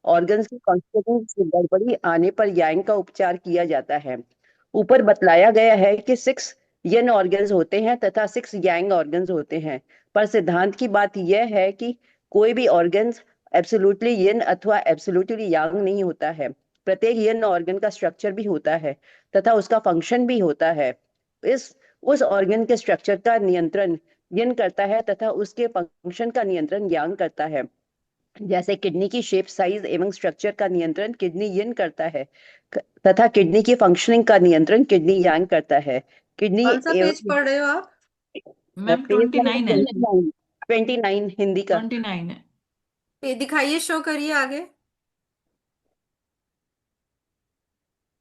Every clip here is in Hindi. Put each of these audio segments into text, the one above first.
ऑर्गन्स की कॉन्स्टिट्यूशन से गड़बड़ी आने पर यांग का उपचार किया जाता है। ऊपर बतलाया गया है कि 6 यन ऑर्गन्स होते हैं तथा 6 यांग ऑर्गन्स होते हैं, पर सिद्धांत की बात यह है कि कोई भी ऑर्गन्स एब्सोल्युटली यन अथवा एब्सोल्युटली यांग नहीं होता है। प्रत्येक यन ऑर्गन का स्ट्रक्चर भी होता है तथा उसका फंक्शन भी होता है। इस उस ऑर्गन के स्ट्रक्चर का नियंत्रण यन करता है तथा उसके फंक्शन का नियंत्रण यांग करता है। जैसे किडनी की शेप, साइज एवं स्ट्रक्चर का नियंत्रण किडनी यन करता है तथा किडनी की फंक्शनिंग का नियंत्रण किडनी यांग करता है। किडनी कौन सा पेज एवं पढ़ रहे हो आप? मैम पेज 29 है। 29 हिंदी का। 29 है। ये दिखाइए, शो करिए आगे।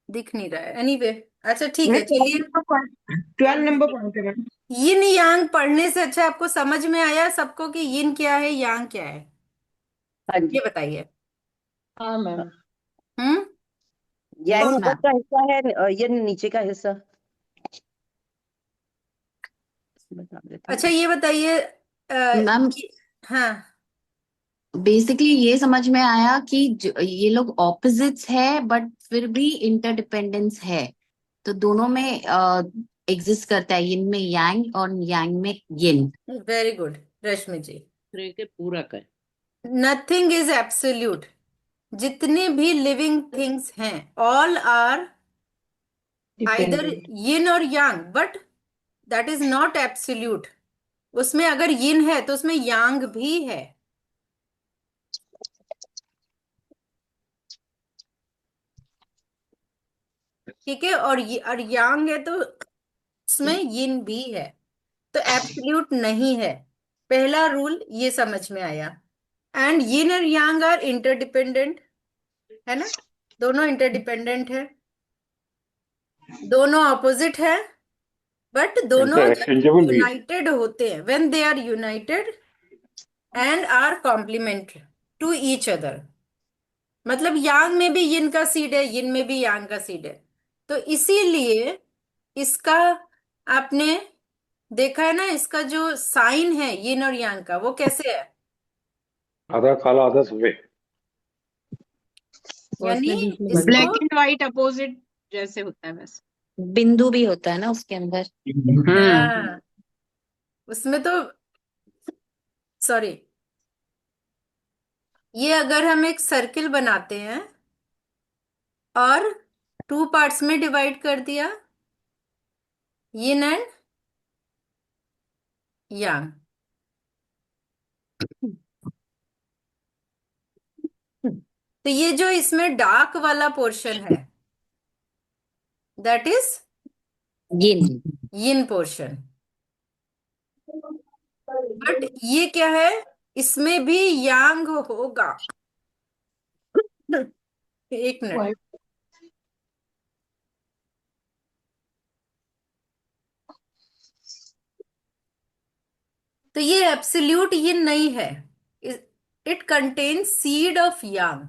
दिख नहीं रहा है, एनीवे अच्छा ठीक है, चलिए। 12 नंबर पॉइंट है मैम। यिन यांग पढ़ने से अच्छा आपको समझ में आया सबको कि यिन क्या है यांग क्या है? हाँ जी। ये बताइए। हाँ मैम। हम्म। यांग यस ऊपर मैम। का हिस्सा है, यन नीचे का हिस्सा। बता देती अच्छा हूँ। ये बताइए मैम हाँ। बेसिकली ये समझ में आया कि ये लोग ऑपोजिट्स है बट फिर भी इंटरडिपेंडेंस है, तो दोनों में एग्जिस्ट करता है, यिन में यांग और यांग में यिन। वेरी गुड रश्मि जी। के पूरा कर। Nothing is absolute. जितने भी लिविंग थिंग्स हैं all are either dependent. Yin और yang, but that is not absolute. उसमें अगर यिन है तो उसमें यांग भी है। ठीक है, और यांग है तो उसमें यिन भी है, तो एब्सोल्यूट नहीं है। पहला रूल ये समझ में आया। एंड यिन और यांग आर इंटरडिपेंडेंट, है ना? दोनों इंटरडिपेंडेंट है, दोनों ऑपोजिट है, बट दोनों जब इंटरचेंजेबल भी है। यूनाइटेड होते हैं, when they are united and are complementary to each other, मतलब यांग में भी यिन का सीड है, यिन में भी यांग का सीड है, तो इसीलिए इसका आपने देखा है ना, इसका जो साइन है यिन और यांग का वो कैसे है? आधा काला आधा सफेद। यानी उसमें बीच में इसको ब्लैक एंड व्हाइट अपोजिट जैसे होता है बस। बिंदु भी होता है ना उसके अंदर। हाँ, उसमें तो सॉरी, ये अगर हम एक सर्किल बनाते हैं और 2 पार्ट्स में डिवाइड कर दिया, यिन एंड यांग, तो ये जो इसमें डार्क वाला पोर्शन है that is yin. Yin portion. But ये क्या है, इसमें भी यांग होगा। एक मिनट। तो ये एब्सोल्यूट ये नहीं है, इट कंटेन्स सीड ऑफ यांग।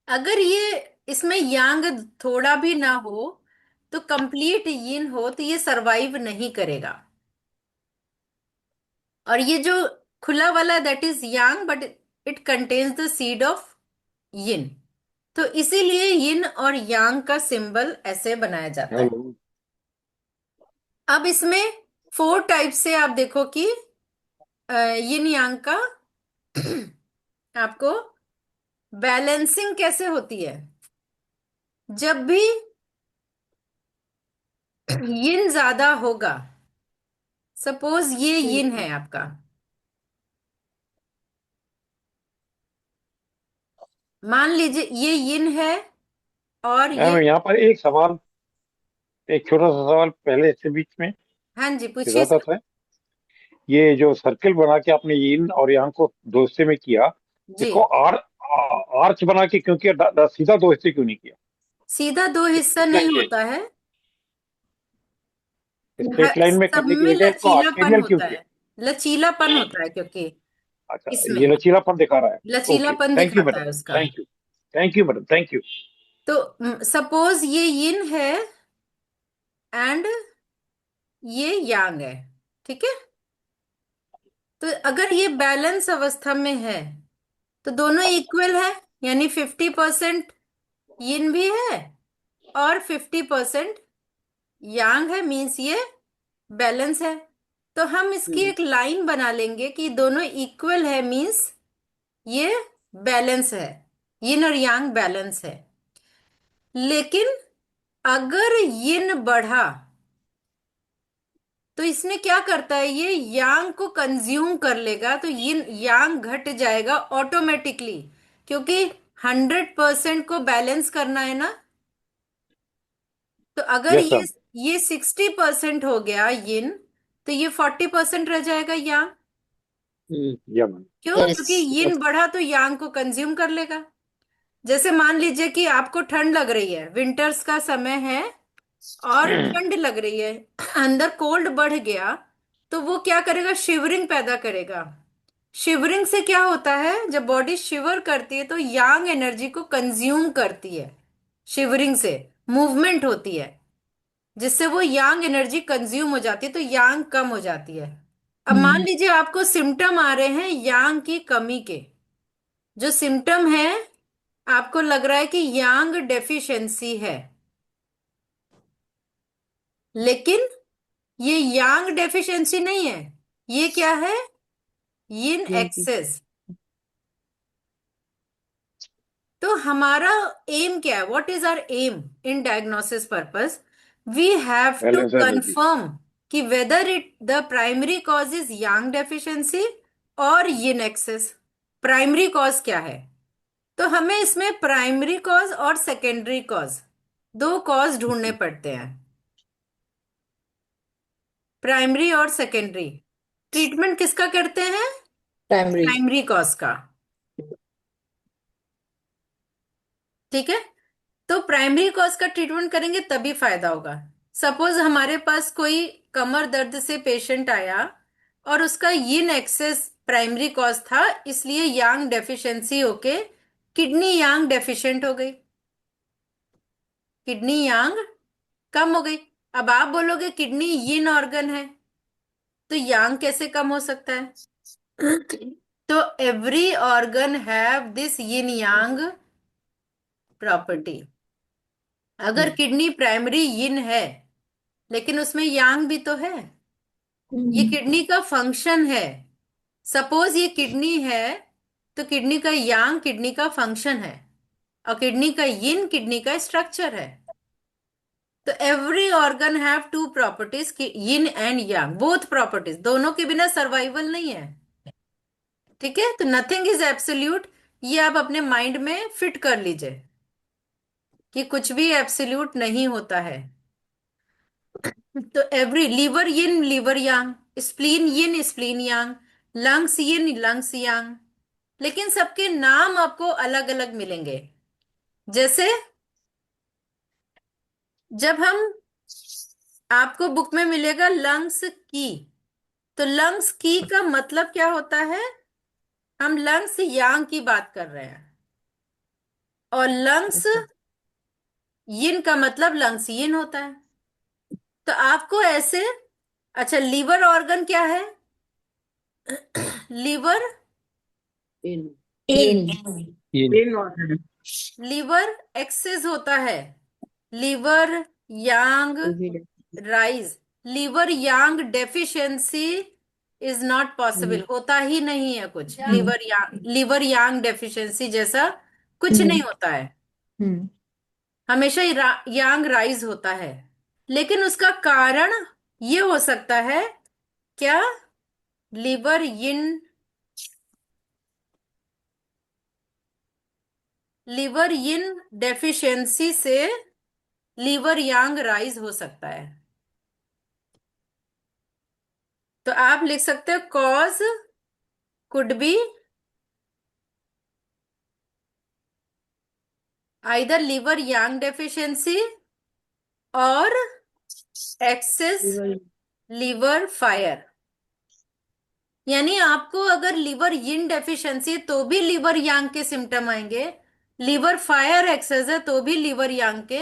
अगर ये इसमें यांग थोड़ा भी ना हो तो कंप्लीट यिन हो तो ये सरवाइव नहीं करेगा। और ये जो खुला वाला that is yang, but it contains the seed of yin, तो इसीलिए यिन और यांग का सिंबल ऐसे बनाया जाता है। हेलो। अब इसमें 4 टाइप से आप देखो कि यिन यांग का आपको बैलेंसिंग कैसे होती है। जब भी यिन ज्यादा होगा, सपोज ये यिन है आपका, मान लीजिए ये यिन है और ये, मैम यहाँ पर एक सवाल, एक छोटा सा सवाल पहले से बीच में हाँ जी पूछिए इजाजत सर। है। ये जो सर्किल बना के आपने यीन और यांग को दो हिस्से में किया, जी, इसको आर्च बना के क्यों किया? सीधा दो हिस्से क्यों नहीं किया? सीधा दो हिस्सा नहीं चाहिए होता है, स्ट्रेट लाइन में सब करने की में जगह इसको लचीलापन आर्टेरियल क्यों होता किया? है, लचीलापन होता है क्योंकि अच्छा, इसमें ये लचीलापन दिखा रहा है। ओके, लचीलापन थैंक यू दिखाता मैडम। है उसका। Thank you. Thank you madam. Thank you. तो सपोज ये यिन है एंड ये यांग है, ठीक है? तो अगर ये बैलेंस अवस्था में है तो दोनों इक्वल है, यानी 50% यिन भी है और 50% यांग है, मीन्स ये बैलेंस है। तो हम इसकी एक लाइन बना लेंगे कि दोनों इक्वल है, मीन्स ये बैलेंस है, यिन और यांग बैलेंस है। लेकिन अगर यिन बढ़ा तो इसने क्या करता है, ये यांग को कंज्यूम कर लेगा, तो यिन यांग घट जाएगा ऑटोमेटिकली, क्योंकि 100% को बैलेंस करना है ना। तो अगर यस मैम। ये 60% हो गया यिन, तो ये 40% रह जाएगा यांग। या मैम। क्यों? यस। क्योंकि यिन बढ़ा तो यांग को कंज्यूम कर लेगा। जैसे मान लीजिए कि आपको ठंड लग रही है, विंटर्स का समय है और ठंड लग रही है, अंदर कोल्ड बढ़ गया, तो वो क्या करेगा, शिवरिंग पैदा करेगा। शिवरिंग से क्या होता है, जब बॉडी शिवर करती है तो यांग एनर्जी को कंज्यूम करती है। शिवरिंग से मूवमेंट होती है, जिससे वो यांग एनर्जी कंज्यूम हो जाती है, तो यांग कम हो जाती है। अब मान लीजिए आपको सिम्टम आ रहे हैं यांग की कमी के। जो सिम्टम है, आपको लग रहा है कि यांग डेफिशिएंसी है, लेकिन ये यांग डेफिशिएंसी नहीं है, ये क्या है, यिन एक्सेस। तो हमारा एम क्या है, what is our aim in diagnosis purpose? We have to balance energy. Confirm कि whether it the primary cause is yang deficiency और यिन एक्सेस। प्राइमरी कॉज क्या है? तो हमें इसमें प्राइमरी कॉज और सेकेंडरी कॉज, दो कॉज ढूंढने पड़ते हैं, प्राइमरी और सेकेंडरी। ट्रीटमेंट किसका करते हैं? प्राइमरी कॉज का। ठीक है, तो प्राइमरी कॉज का ट्रीटमेंट करेंगे तभी फायदा होगा। सपोज हमारे पास कोई कमर दर्द से पेशेंट आया और उसका यिन एक्सेस प्राइमरी कॉज था, इसलिए यांग डेफिशिएंसी होके किडनी यांग डेफिशिएंट हो गई, किडनी यांग कम हो गई। अब आप बोलोगे किडनी यिन ऑर्गन है, तो यांग कैसे कम हो सकता है? तो every organ have this yin Yang property. अगर किडनी प्राइमरी यिन है, लेकिन उसमें यांग भी तो है, ये किडनी का फंक्शन है। सपोज ये किडनी है, तो किडनी का यांग किडनी का फंक्शन है, और किडनी का यिन किडनी का स्ट्रक्चर है। तो every organ have two properties, yin and yang, both properties, दोनों के बिना सर्वाइवल नहीं है। ठीक है, तो नथिंग इज एब्सोल्यूट, ये आप अपने माइंड में फिट कर लीजिए कि कुछ भी एब्सोल्यूट नहीं होता है। तो एवरी, लीवर यिन लीवर यांग, स्प्लीन यिन स्प्लीन यांग, लंग्स यिन लंग्स यांग, लेकिन सबके नाम आपको अलग अलग मिलेंगे। जैसे जब हम, आपको बुक में मिलेगा लंग्स की, तो लंग्स की का मतलब क्या होता है, हम लंग्स यांग की बात कर रहे हैं, और लंग्स यिन का मतलब लंग्स यिन होता है। तो आपको ऐसे, अच्छा लीवर ऑर्गन क्या है, लीवर, इन लीवर एक्सेस होता है, liver yang rise, liver yang deficiency is not possible, होता ही नहीं है कुछ। लीवर यांग डेफिशिएंसी जैसा कुछ नहीं होता है, हमेशा यांग राइज होता है। लेकिन उसका कारण ये हो सकता है क्या, liver yin, liver yin deficiency से लीवर यांग राइज हो सकता है। तो आप लिख सकते हो cause could be either liver yang deficiency और एक्सेस लीवर फायर। यानी आपको अगर लीवर यिन डेफिशिएंसी है तो भी लीवर यांग के सिम्टम आएंगे, लिवर फायर एक्सेस है तो भी लीवर यांग के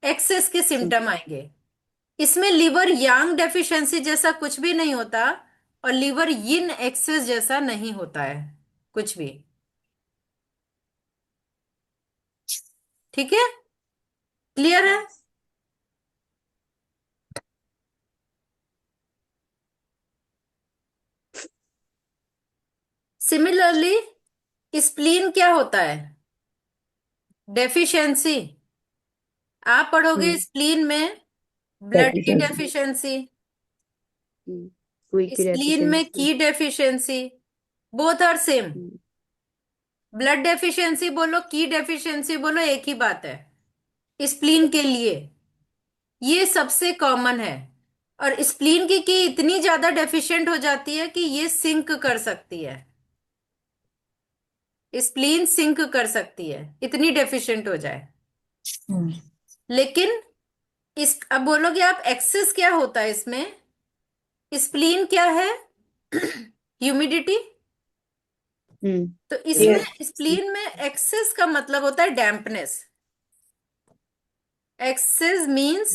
एक्सेस के सिम्टम आएंगे। इसमें लीवर यांग डेफिशिएंसी जैसा कुछ भी नहीं होता, और लीवर यिन एक्सेस जैसा नहीं होता है कुछ भी। ठीक है, क्लियर है? सिमिलरली स्प्लीन क्या होता है? डेफिशिएंसी। आप पढ़ोगे स्प्लीन में ब्लड की डेफिशिएंसी। डेफिशिएंसी, कोई की स्प्लीन में deficiency. Qi deficiency, both are same. Blood deficiency बोलो, की डेफिशिएंसी बोलो, एक ही बात है स्प्लीन के लिए। ये सबसे कॉमन है। और स्प्लीन की इतनी ज्यादा डेफिशिएंट हो जाती है कि ये सिंक कर सकती है, स्प्लीन सिंक कर सकती है, इतनी डेफिशिएंट हो जाए। लेकिन इस अब बोलोगे आप एक्सेस क्या होता है इसमें? स्प्लीन क्या है? ह्यूमिडिटी। तो इसमें स्प्लीन में एक्सेस का मतलब होता है dampness. Excess means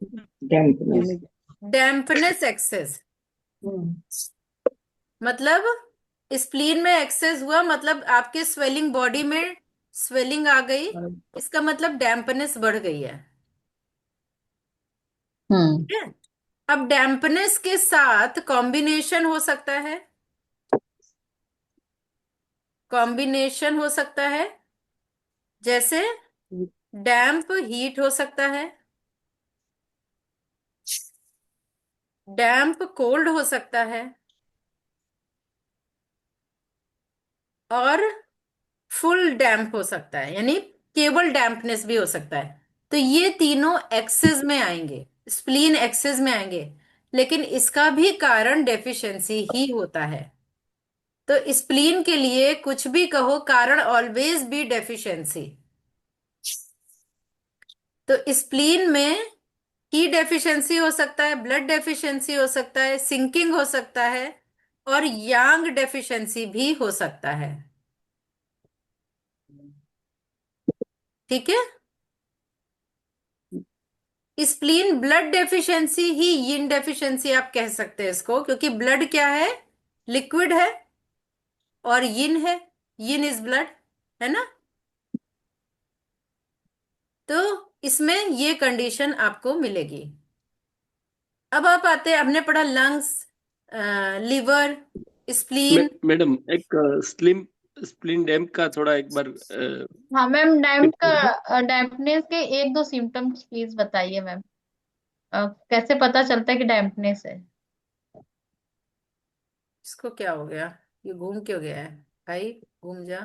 dampness. Dampness excess. मतलब स्प्लीन में एक्सेस हुआ मतलब आपके स्वेलिंग बॉडी में स्वेलिंग आ गई, इसका मतलब डैम्पनेस बढ़ गई है। ठीक है? अब डैम्पनेस के साथ कॉम्बिनेशन हो सकता है, कॉम्बिनेशन हो सकता है, जैसे डैम्प हीट हो सकता है, डैम्प कोल्ड हो सकता है, और फुल डैम्प हो सकता है, यानी केवल डैम्पनेस भी हो सकता है। तो ये तीनों एक्सेस में आएंगे, स्प्लीन एक्सेस में आएंगे। लेकिन इसका भी कारण डेफिशिएंसी ही होता है। तो स्प्लीन के लिए कुछ भी कहो, कारण ऑलवेज बी डेफिशिएंसी। तो स्प्लीन में की डेफिशिएंसी हो सकता है, ब्लड डेफिशिएंसी हो सकता है, सिंकिंग हो सकता है, और यांग डेफिशिएंसी भी हो सकता है। ठीक है? स्प्लीन ब्लड डेफिशिएंसी ही यिन डेफिशिएंसी आप कह सकते हैं इसको, क्योंकि ब्लड क्या है? लिक्विड है, और यिन है, यिन इज ब्लड, है ना? तो इसमें ये कंडीशन आपको मिलेगी। अब आप आते हैं, हमने पढ़ा लंग्स, लिवर, स्प्लीन। मैडम एक स्लिम स्प्लिन डैम्प का थोड़ा एक बार हाँ मैम, डैम्प repeat कीजिए। का डैम्पनेस के एक दो सिम्टम्स प्लीज बताइए मैम। कैसे पता चलता है कि डैम्पनेस है? इसको क्या हो गया? ये घूम क्यों गया है भाई? घूम जा।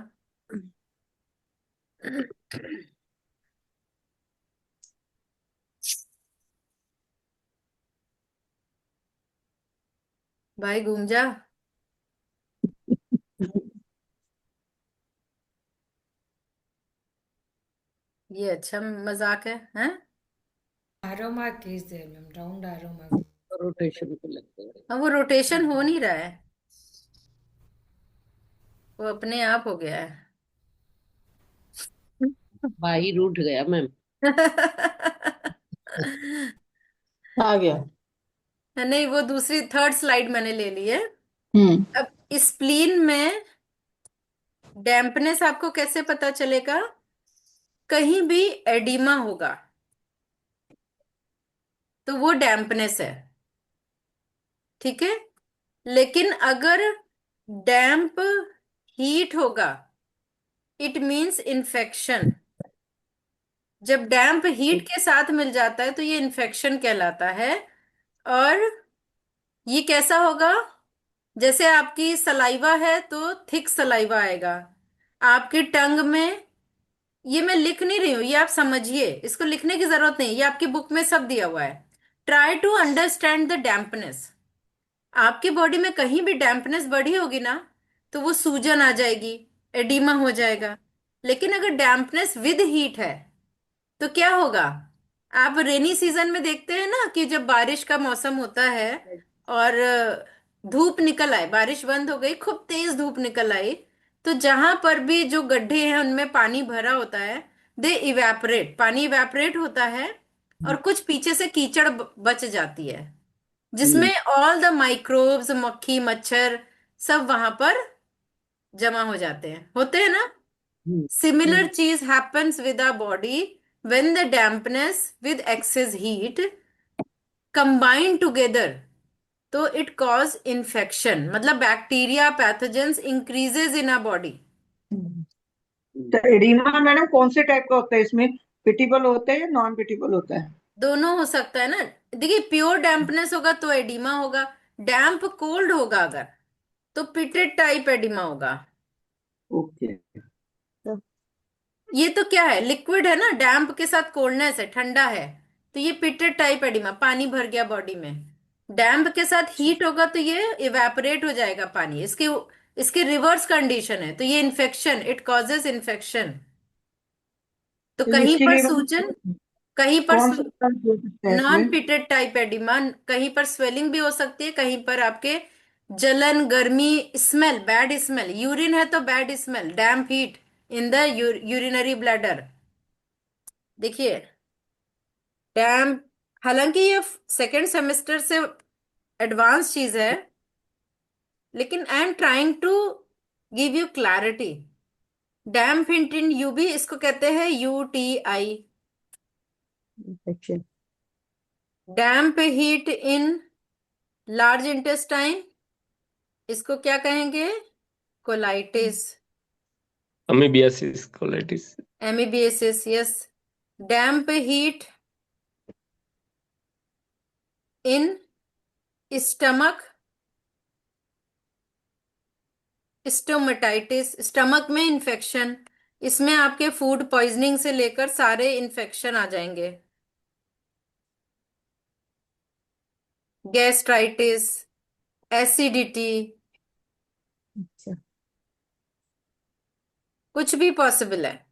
भाई घूम जा। ये अच्छा मजाक है, हैं? Aroma is there, ma'am. Round aroma. Rotation को लगता है। अब वो रोटेशन हो नहीं रहा है, वो अपने आप हो गया है। भाई रूठ गया मैम। आ गया। नहीं, वो दूसरी थर्ड स्लाइड मैंने ले ली है। हम्म। अब स्प्लीन में डैम्पनेस आपको कैसे पता चलेगा? कहीं भी एडिमा होगा तो वो डैम्पनेस है। ठीक है? लेकिन अगर डैम्प हीट होगा, इट मींस इन्फेक्शन। जब डैम्प हीट के साथ मिल जाता है तो ये इन्फेक्शन कहलाता है। और ये कैसा होगा? जैसे आपकी सलाइवा है तो थिक सलाइवा आएगा आपकी टंग में। ये मैं लिख नहीं रही हूं, ये आप समझिए, इसको लिखने की जरूरत नहीं, ये आपकी बुक में सब दिया हुआ है। Try to understand the dampness. आपकी बॉडी में कहीं भी डैम्पनेस बढ़ी होगी ना, तो वो सूजन आ जाएगी, एडिमा हो जाएगा। लेकिन अगर डैम्पनेस विद हीट है तो क्या होगा? आप रेनी सीजन में देखते हैं ना कि जब बारिश का मौसम होता है और धूप निकल आए, बारिश बंद हो गई, खूब तेज धूप निकल आई, तो जहां पर भी जो गड्ढे हैं उनमें पानी भरा होता है, दे इवेपोरेट, पानी इवेपोरेट होता है, और कुछ पीछे से कीचड़ बच जाती है, जिसमें ऑल द माइक्रोब्स, मक्खी मच्छर सब वहां पर जमा हो जाते हैं, होते हैं ना? Similar cheese happens with our body when the dampness with excess heat combine together, तो it cause infection, मतलब bacteria pathogens increases in our body. तो एडिमा मैडम कौन से टाइप का होता है, इसमें पिटिबल होता है या नॉन पिटिबल होता है? दोनों हो सकता है ना। देखिए प्योर डैम्पनेस होगा तो एडिमा होगा, डैम्प कोल्ड होगा अगर तो पिटेड टाइप एडिमा होगा। ओके। ये तो क्या है, लिक्विड है ना, डैम्प के साथ कोल्डनेस है, ठंडा है, तो ये पिटेड टाइप एडिमा, पानी भर गया बॉडी में। डैम्प के साथ हीट होगा तो ये इवेपोरेट हो जाएगा पानी, इसके इसके रिवर्स कंडीशन है, तो ये इन्फेक्शन, इट कॉजेज इन्फेक्शन। तो तो कहीं इसके पर लिए सूजन, कहीं पर कौन सा इलाज हो सकता है नॉन इसमें? पिटेड टाइप एडिमा, कहीं पर स्वेलिंग भी हो सकती है, कहीं पर आपके जलन, गर्मी, स्मेल, बैड स्मेल, यूरिन है तो bad smell, damp heat in the urinary bladder. देखिए डैम्प, हालांकि ये सेकेंड सेमेस्टर से एडवांस चीज है, लेकिन I am trying to give you clarity. Damp heat in UB, इसको कहते हैं UTI. Infection. Damp heat in large intestine, इसको क्या कहेंगे, colitis, amoebiasis colitis. Amoebiasis, yes. Damp heat in stomach, stomatitis, stomach में इन्फेक्शन, इसमें आपके फूड पॉइजनिंग से लेकर सारे इन्फेक्शन आ जाएंगे। गैस्ट्राइटिस, एसिडिटी, अच्छा। कुछ भी पॉसिबल है।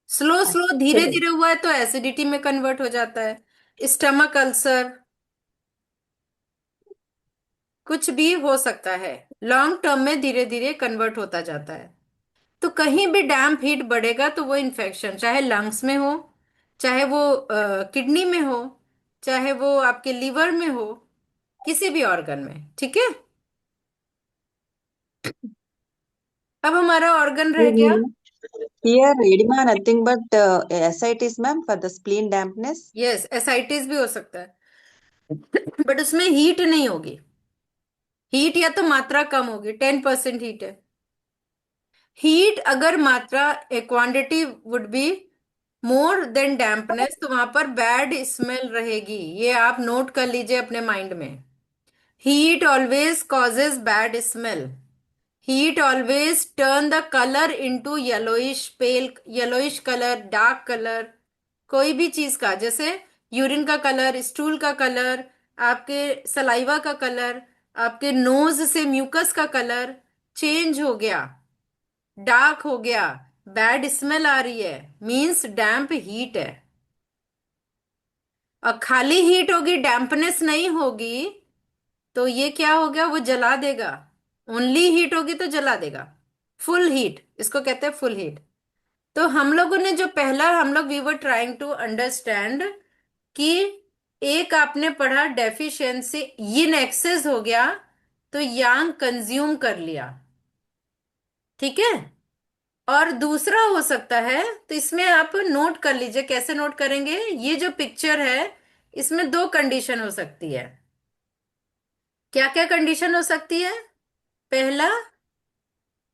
स्लो स्लो धीरे धीरे हुआ है तो एसिडिटी में कन्वर्ट हो जाता है, स्टमक अल्सर, कुछ भी हो सकता है, लॉन्ग टर्म में धीरे धीरे कन्वर्ट होता जाता है। तो कहीं भी डैम्प हीट बढ़ेगा तो वो इन्फेक्शन, चाहे लंग्स में हो, चाहे वो किडनी में हो, चाहे वो आपके लीवर में हो, किसी भी ऑर्गन में, ठीक है। अब हमारा ऑर्गन रह गया, Here, edema nothing but ascites, ma'am, for the spleen dampness. Yes ascites भी हो सकता है, बट उसमें हीट नहीं होगी, हीट या तो मात्रा कम होगी, 10% हीट है। हीट अगर मात्रा, quantity would be more than dampness, तो वहां पर बैड स्मेल रहेगी, ये आप नोट कर लीजिए अपने माइंड में। Heat always causes bad smell, heat always turn the colour into yellowish, pale yellowish colour, dark colour, कोई भी चीज का, जैसे यूरिन का कलर, स्टूल का कलर, आपके सलाइवा का कलर, आपके नोज से म्यूकस का कलर चेंज हो गया, डार्क हो गया, बैड स्मेल आ रही है, मींस डैम्प हीट है। और खाली हीट होगी, डैम्पनेस नहीं होगी, तो ये क्या हो गया, वो जला देगा। ओनली हीट होगी तो जला देगा, फुल हीट, इसको कहते हैं फुल हीट। तो हम लोगों ने जो पहला, हम लोग we were trying to understand कि एक आपने पढ़ा डेफिशिएंसी, यिन एक्सेस हो गया तो यांग कंज्यूम कर लिया, ठीक है। और दूसरा हो सकता है, तो इसमें आप नोट कर लीजिए, कैसे नोट करेंगे, ये जो पिक्चर है इसमें दो कंडीशन हो सकती है। क्या क्या कंडीशन हो सकती है, पहला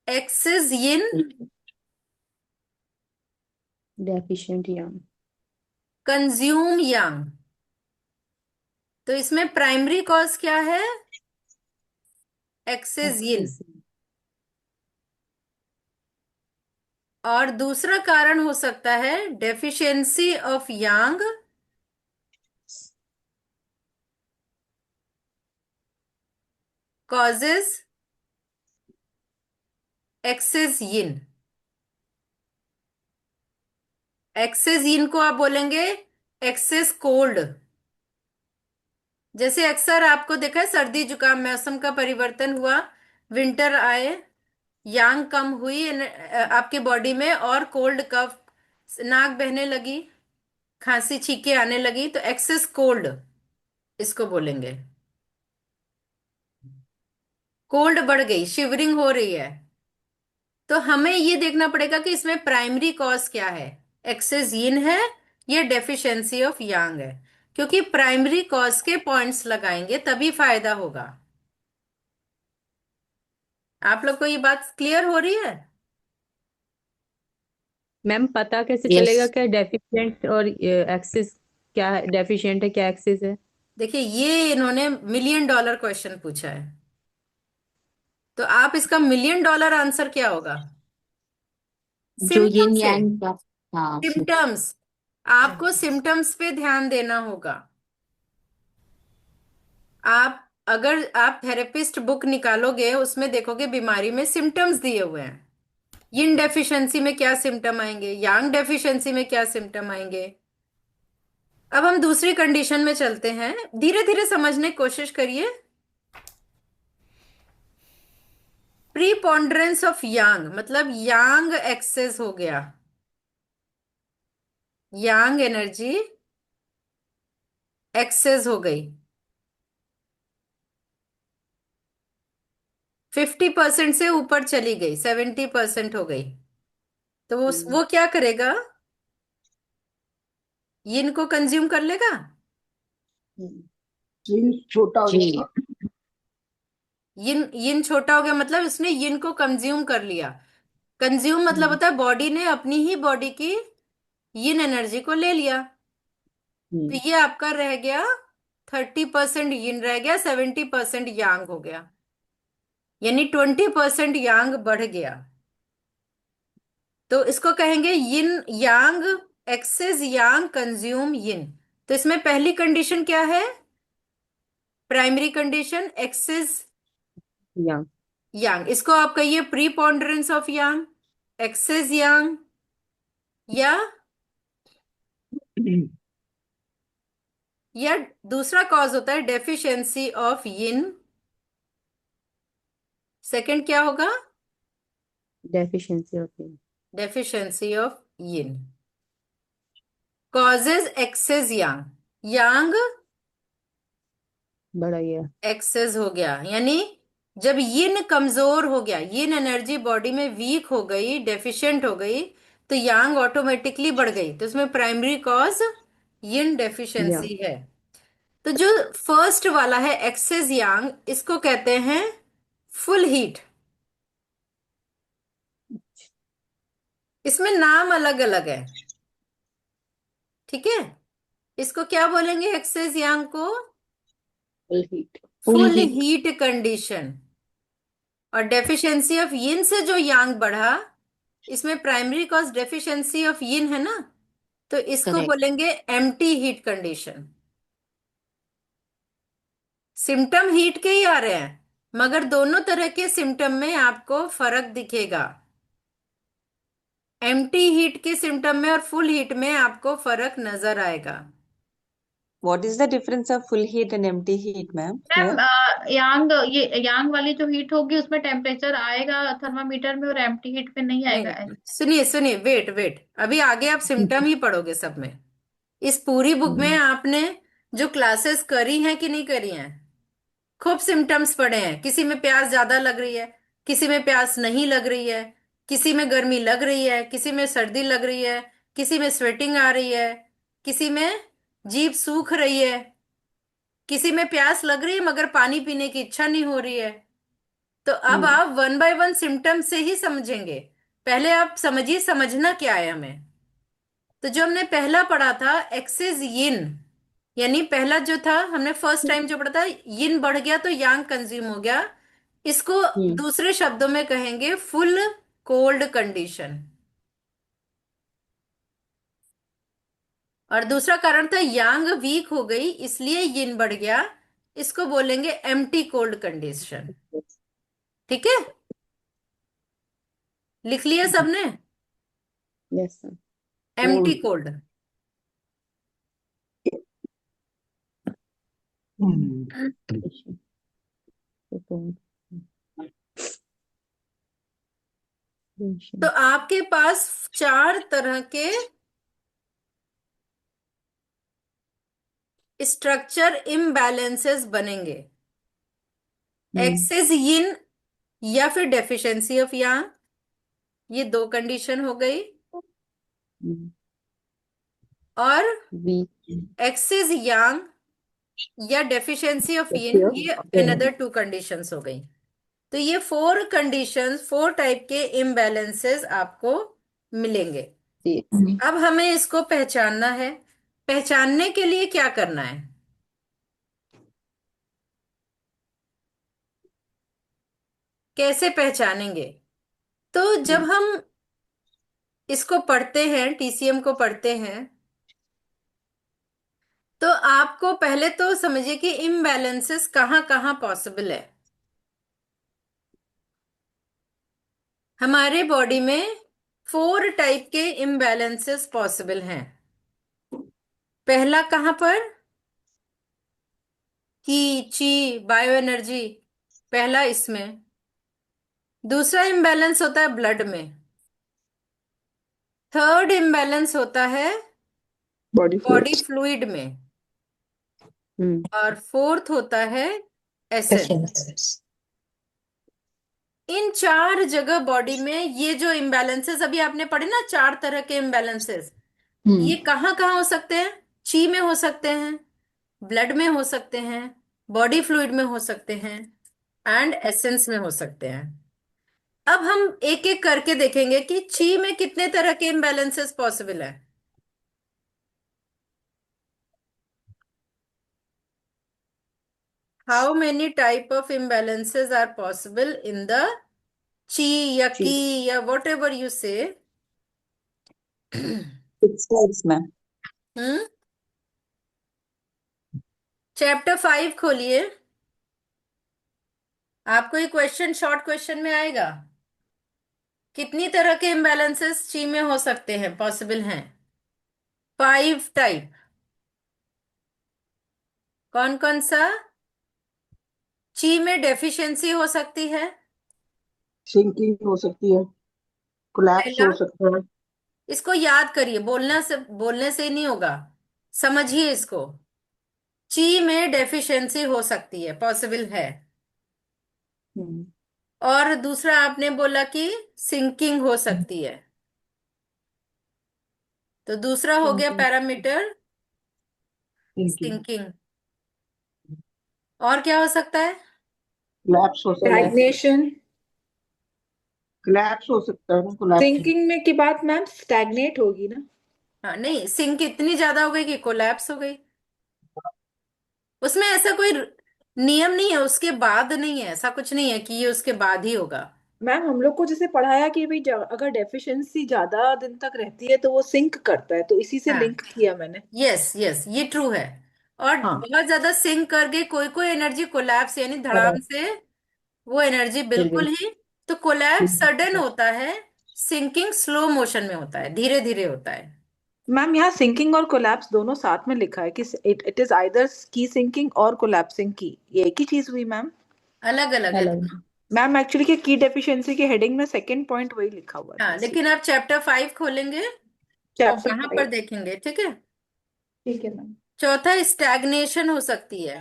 एक्सेस यिन, डेफिशिएंट या कंज्यूम यांग। तो इसमें प्राइमरी कॉज क्या है, एक्सेस यिन, एक्सेस। और दूसरा कारण हो सकता है deficiency of yang causes excess yin. Excess yin को आप बोलेंगे एक्सेस कोल्ड। जैसे अक्सर आपको देखा है, सर्दी जुकाम, मौसम का परिवर्तन हुआ, विंटर आए, यांग कम हुई आपके बॉडी में, और कोल्ड कफ, नाक बहने लगी, खांसी छींके आने लगी, तो एक्सेस कोल्ड इसको बोलेंगे। कोल्ड बढ़ गई, शिवरिंग हो रही है, तो हमें ये देखना पड़ेगा कि इसमें प्राइमरी कॉज क्या है, एक्सेस यिन है या डेफिशिएंसी ऑफ यांग है, क्योंकि प्राइमरी कॉज के पॉइंट्स लगाएंगे तभी फायदा होगा। आप लोग को ये बात क्लियर हो रही है? मैम पता कैसे यस चलेगा क्या डेफिशिएंट और एक्सेस, क्या है डेफिशिएंट है क्या एक्सेस है? देखिए, ये इन्होंने $1,000,000 क्वेश्चन पूछा है, तो आप इसका $1,000,000 आंसर क्या होगा? जो सिम्टम यिन से, यांग का। हाँ सिम्टम्स, आपको सिम्टम्स पे ध्यान देना होगा। आप अगर आप थेरेपिस्ट बुक निकालोगे, उसमें देखोगे बीमारी में सिम्टम्स दिए हुए हैं, यिन डेफिशिएंसी में क्या सिम्टम आएंगे, यांग डेफिशिएंसी में क्या सिम्टम आएंगे। अब हम दूसरी कंडीशन में चलते हैं, धीरे धीरे समझने की कोशिश करिए। प्रीपोंडरेंस ऑफ यांग मतलब यांग एक्सेस हो गया, यांग एनर्जी एक्सेस हो गई, 50% से ऊपर चली गई, 70% हो गई, तो वो क्या करेगा, यिन को कंज्यूम कर लेगा। जीन छोटा हो जी जाएगा। यिन यिन छोटा हो गया मतलब उसने यिन को कंज्यूम कर लिया। कंज्यूम मतलब होता है बॉडी ने अपनी ही बॉडी की यिन एनर्जी को ले लिया, तो ये आपका रह गया 30% यिन रह गया, 70% यांग हो गया, यानी 20% यांग बढ़ गया। तो इसको कहेंगे यिन यांग एक्सेस यांग कंज्यूम यिन। तो इसमें पहली कंडीशन क्या है, प्राइमरी कंडीशन एक्सेस यांग। यांग, इसको आप कहिए प्रीपोंडरेंस ऑफ यांग, एक्सेस यांग, या दूसरा कॉज होता है डेफिशिएंसी ऑफ यिन। सेकंड क्या होगा, डेफिशिएंसी होती है। Deficiency of yin causes excess yang, yang बड़ा ये एक्सेस हो गया, यानी जब यिन कमजोर हो गया, यिन एनर्जी बॉडी में वीक हो गई, डेफिशिएंट हो गई, तो यांग ऑटोमेटिकली बढ़ गई, तो इसमें प्राइमरी कॉज यिन यांग। डेफिशिएंसी है। तो जो फर्स्ट वाला है एक्सेस यांग, इसको कहते हैं फुल हीट। इसमें नाम अलग अलग है, ठीक है, इसको क्या बोलेंगे एक्सेस यांग को, full heat. Full heat condition. और डेफिशिएंसी ऑफ यिन से जो यांग बढ़ा, इसमें प्राइमरी कॉज डेफिशिएंसी ऑफ यिन है ना, तो इसको करेक्ट बोलेंगे empty heat condition. Symptom heat के ही आ रहे हैं, मगर दोनों तरह के सिम्टम में आपको फर्क दिखेगा, एम्प्टी हीट के सिम्टम में और फुल हीट में आपको फर्क नजर आएगा। What is the difference of full heat and empty heat, ma'am? Ma'am Here? ये यांग वाली जो हीट होगी उसमें टेम्परेचर आएगा थर्मामीटर में और एम्प्टी हीट में नहीं नहीं आएगा। नहीं, सुनिए सुनिए, वेट वेट, अभी आगे आप सिम्टम ही पढ़ोगे सब में। इस पूरी बुक में आपने जो क्लासेस करी हैं कि नहीं करी हैं, खूब सिम्टम्स पढ़े हैं, किसी में प्यास ज्यादा लग रही है, किसी में प्यास नहीं लग रही है, किसी में गर्मी लग रही है, किसी में सर्दी लग रही है, किसी में स्वेटिंग आ रही है, किसी में जीभ सूख रही है, किसी में प्यास लग रही है मगर पानी पीने की इच्छा नहीं हो रही है। तो अब आप वन बाय वन सिम्टम से ही समझेंगे, पहले आप समझिए समझना क्या है हमें। तो जो हमने पहला पढ़ा था एक्सेस यिन, यानी पहला जो था हमने फर्स्ट टाइम जो पढ़ा था, यिन बढ़ गया तो यांग कंज्यूम हो गया, इसको दूसरे शब्दों में कहेंगे फुल कोल्ड कंडीशन। और दूसरा कारण था यांग वीक हो गई इसलिए यिन बढ़ गया, इसको बोलेंगे एम्प्टी कोल्ड कंडीशन। ठीक है, लिख लिया सबने, यस सर। Empty cold. तो आपके पास 4 तरह के स्ट्रक्चर इम्बैलेंसेस बनेंगे, एक्सेस यिन या फिर डेफिशिएंसी ऑफ यांग, ये 2 कंडीशन हो गई। हम्म, और वीक एक्सेस यांग या डेफिशिएंसी ऑफ यिन, ये अनदर 2 कंडीशंस हो गई। तो ये 4 कंडीशंस, 4 टाइप के इम्बैलेंसेस आपको मिलेंगे। अब हमें इसको पहचानना है। पहचानने के लिए क्या करना है? कैसे पहचानेंगे? तो जब हम इसको पढ़ते हैं, टीसीएम को पढ़ते हैं, तो आपको पहले तो समझिए कि इम्बैलेंसेस कहाँ कहाँ पॉसिबल है। हमारे बॉडी में 4 टाइप के इम्बैलेंसेस पॉसिबल हैं। पहला कहाँ पर? की ची बायो एनर्जी, पहला इसमें। दूसरा इम्बैलेंस होता है ब्लड में। थर्ड इम्बैलेंस होता है बॉडी बॉडी फ्लूइड्स। फ्लूइड में। हम्म और फोर्थ होता है एसेंस। इन 4 जगह बॉडी में ये जो इम्बैलेंसेस अभी आपने पढ़े ना, 4 तरह के इम्बैलेंसेस, ये कहाँ कहाँ हो सकते हैं? ची में हो सकते हैं, ब्लड में हो सकते हैं, बॉडी फ्लूइड में हो सकते हैं, एंड एसेंस में हो सकते हैं। अब हम एक एक करके देखेंगे कि ची में कितने तरह के इम्बैलेंसेस पॉसिबल है। How many type of imbalances are possible in the chi या की या वॉट एवर यू से? 6 types, ma'am. हम्म चैप्टर 5 खोलिए। आपको ये क्वेश्चन शॉर्ट क्वेश्चन में आएगा। कितनी तरह के इम्बैलेंसेस ची में हो सकते हैं, पॉसिबल हैं? 5 टाइप। कौन कौन सा? ची में डेफिशिएंसी हो सकती है। सिंकिंग हो सकती है, कोलैप्स पहला, हो सकता है। इसको याद करिए, बोलने से नहीं होगा, समझिए इसको। ची में डेफिशिएंसी हो सकती है, पॉसिबल है। और दूसरा आपने बोला कि सिंकिंग हो सकती है। तो दूसरा हो गया पैरामीटर सिंकिंग। और क्या हो सकता है? कोलैप्स हो सकता है। स्टैग्नेशन। कोलैप्स हो सकता है ना, कोलैप्स। सिंकिंग में की बात मैम स्टैग्नेट होगी ना? हाँ, नहीं, सिंक इतनी ज्यादा हो गई कि कोलैप्स हो गई। उसमें ऐसा कोई नियम नहीं है, उसके बाद नहीं है, ऐसा कुछ नहीं है कि ये उसके बाद ही होगा। मैम हम लोग को जैसे पढ़ाया कि भाई अगर डेफिशिएंसी ज्यादा दिन तक रहती है तो वो सिंक करता है, तो इसी से हाँ, लिंक किया मैंने। यस यस, ये ट्रू है। और हाँ, बहुत ज्यादा सिंक कर गई, कोई कोई एनर्जी कोलैप्स, यानी धड़ाम से वो एनर्जी बिल्कुल ही। तो कोलैप्स सडन होता है, सिंकिंग स्लो मोशन में होता है, धीरे धीरे होता है। मैम यहाँ सिंकिंग और कोलैप्स दोनों साथ में लिखा है कि इट इज आइदर की सिंकिंग और कोलैप्सिंग की, ये एक ही चीज हुई मैम? अलग अलग है दोनों। मैम एक्चुअली की डेफिशिएंसी के हेडिंग में सेकंड पॉइंट वही लिखा हुआ था। हाँ, लेकिन आप चैप्टर 5 खोलेंगे तो चैप्टर वहां पर देखेंगे, ठीक है। ठीक है मैम। चौथा, स्टैग्नेशन हो सकती है।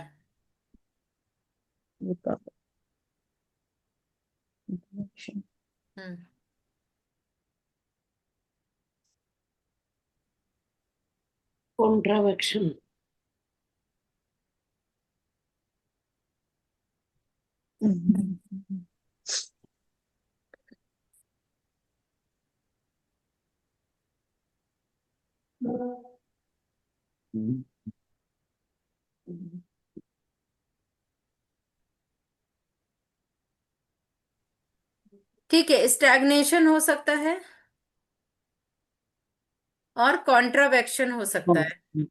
हम्म कॉन्ट्रावेक्शन। ठीक है, स्टैग्नेशन हो सकता है और कॉन्ट्रावेक्शन हो सकता है।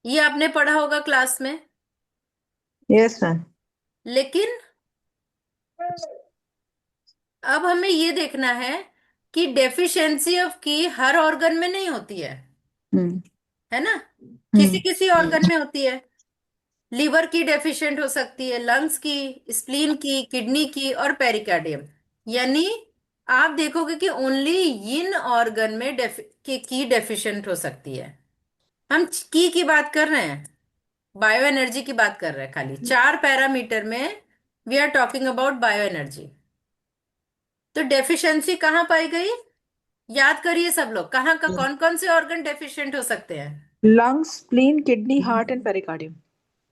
ये आपने पढ़ा होगा क्लास में। Yes ma'am. लेकिन अब हमें ये देखना है कि डेफिशिएंसी ऑफ की हर ऑर्गन में नहीं होती है ना, किसी किसी ऑर्गन में होती है। लीवर की डेफिशिएंट हो सकती है, लंग्स की, स्प्लीन की, किडनी की और पेरिकार्डियम। यानी आप देखोगे कि ओनली इन ऑर्गन में की डेफिशिएंट हो सकती है। हम की बात कर रहे हैं, बायो एनर्जी की बात कर रहे हैं, खाली 4 पैरामीटर में we are talking about bio energy. तो डेफिशिएंसी कहाँ पाई गई? याद करिए सब लोग, कहाँ का कौन कौन से ऑर्गन डेफिशिएंट हो सकते हैं? Lungs, spleen, kidney, heart and pericardium.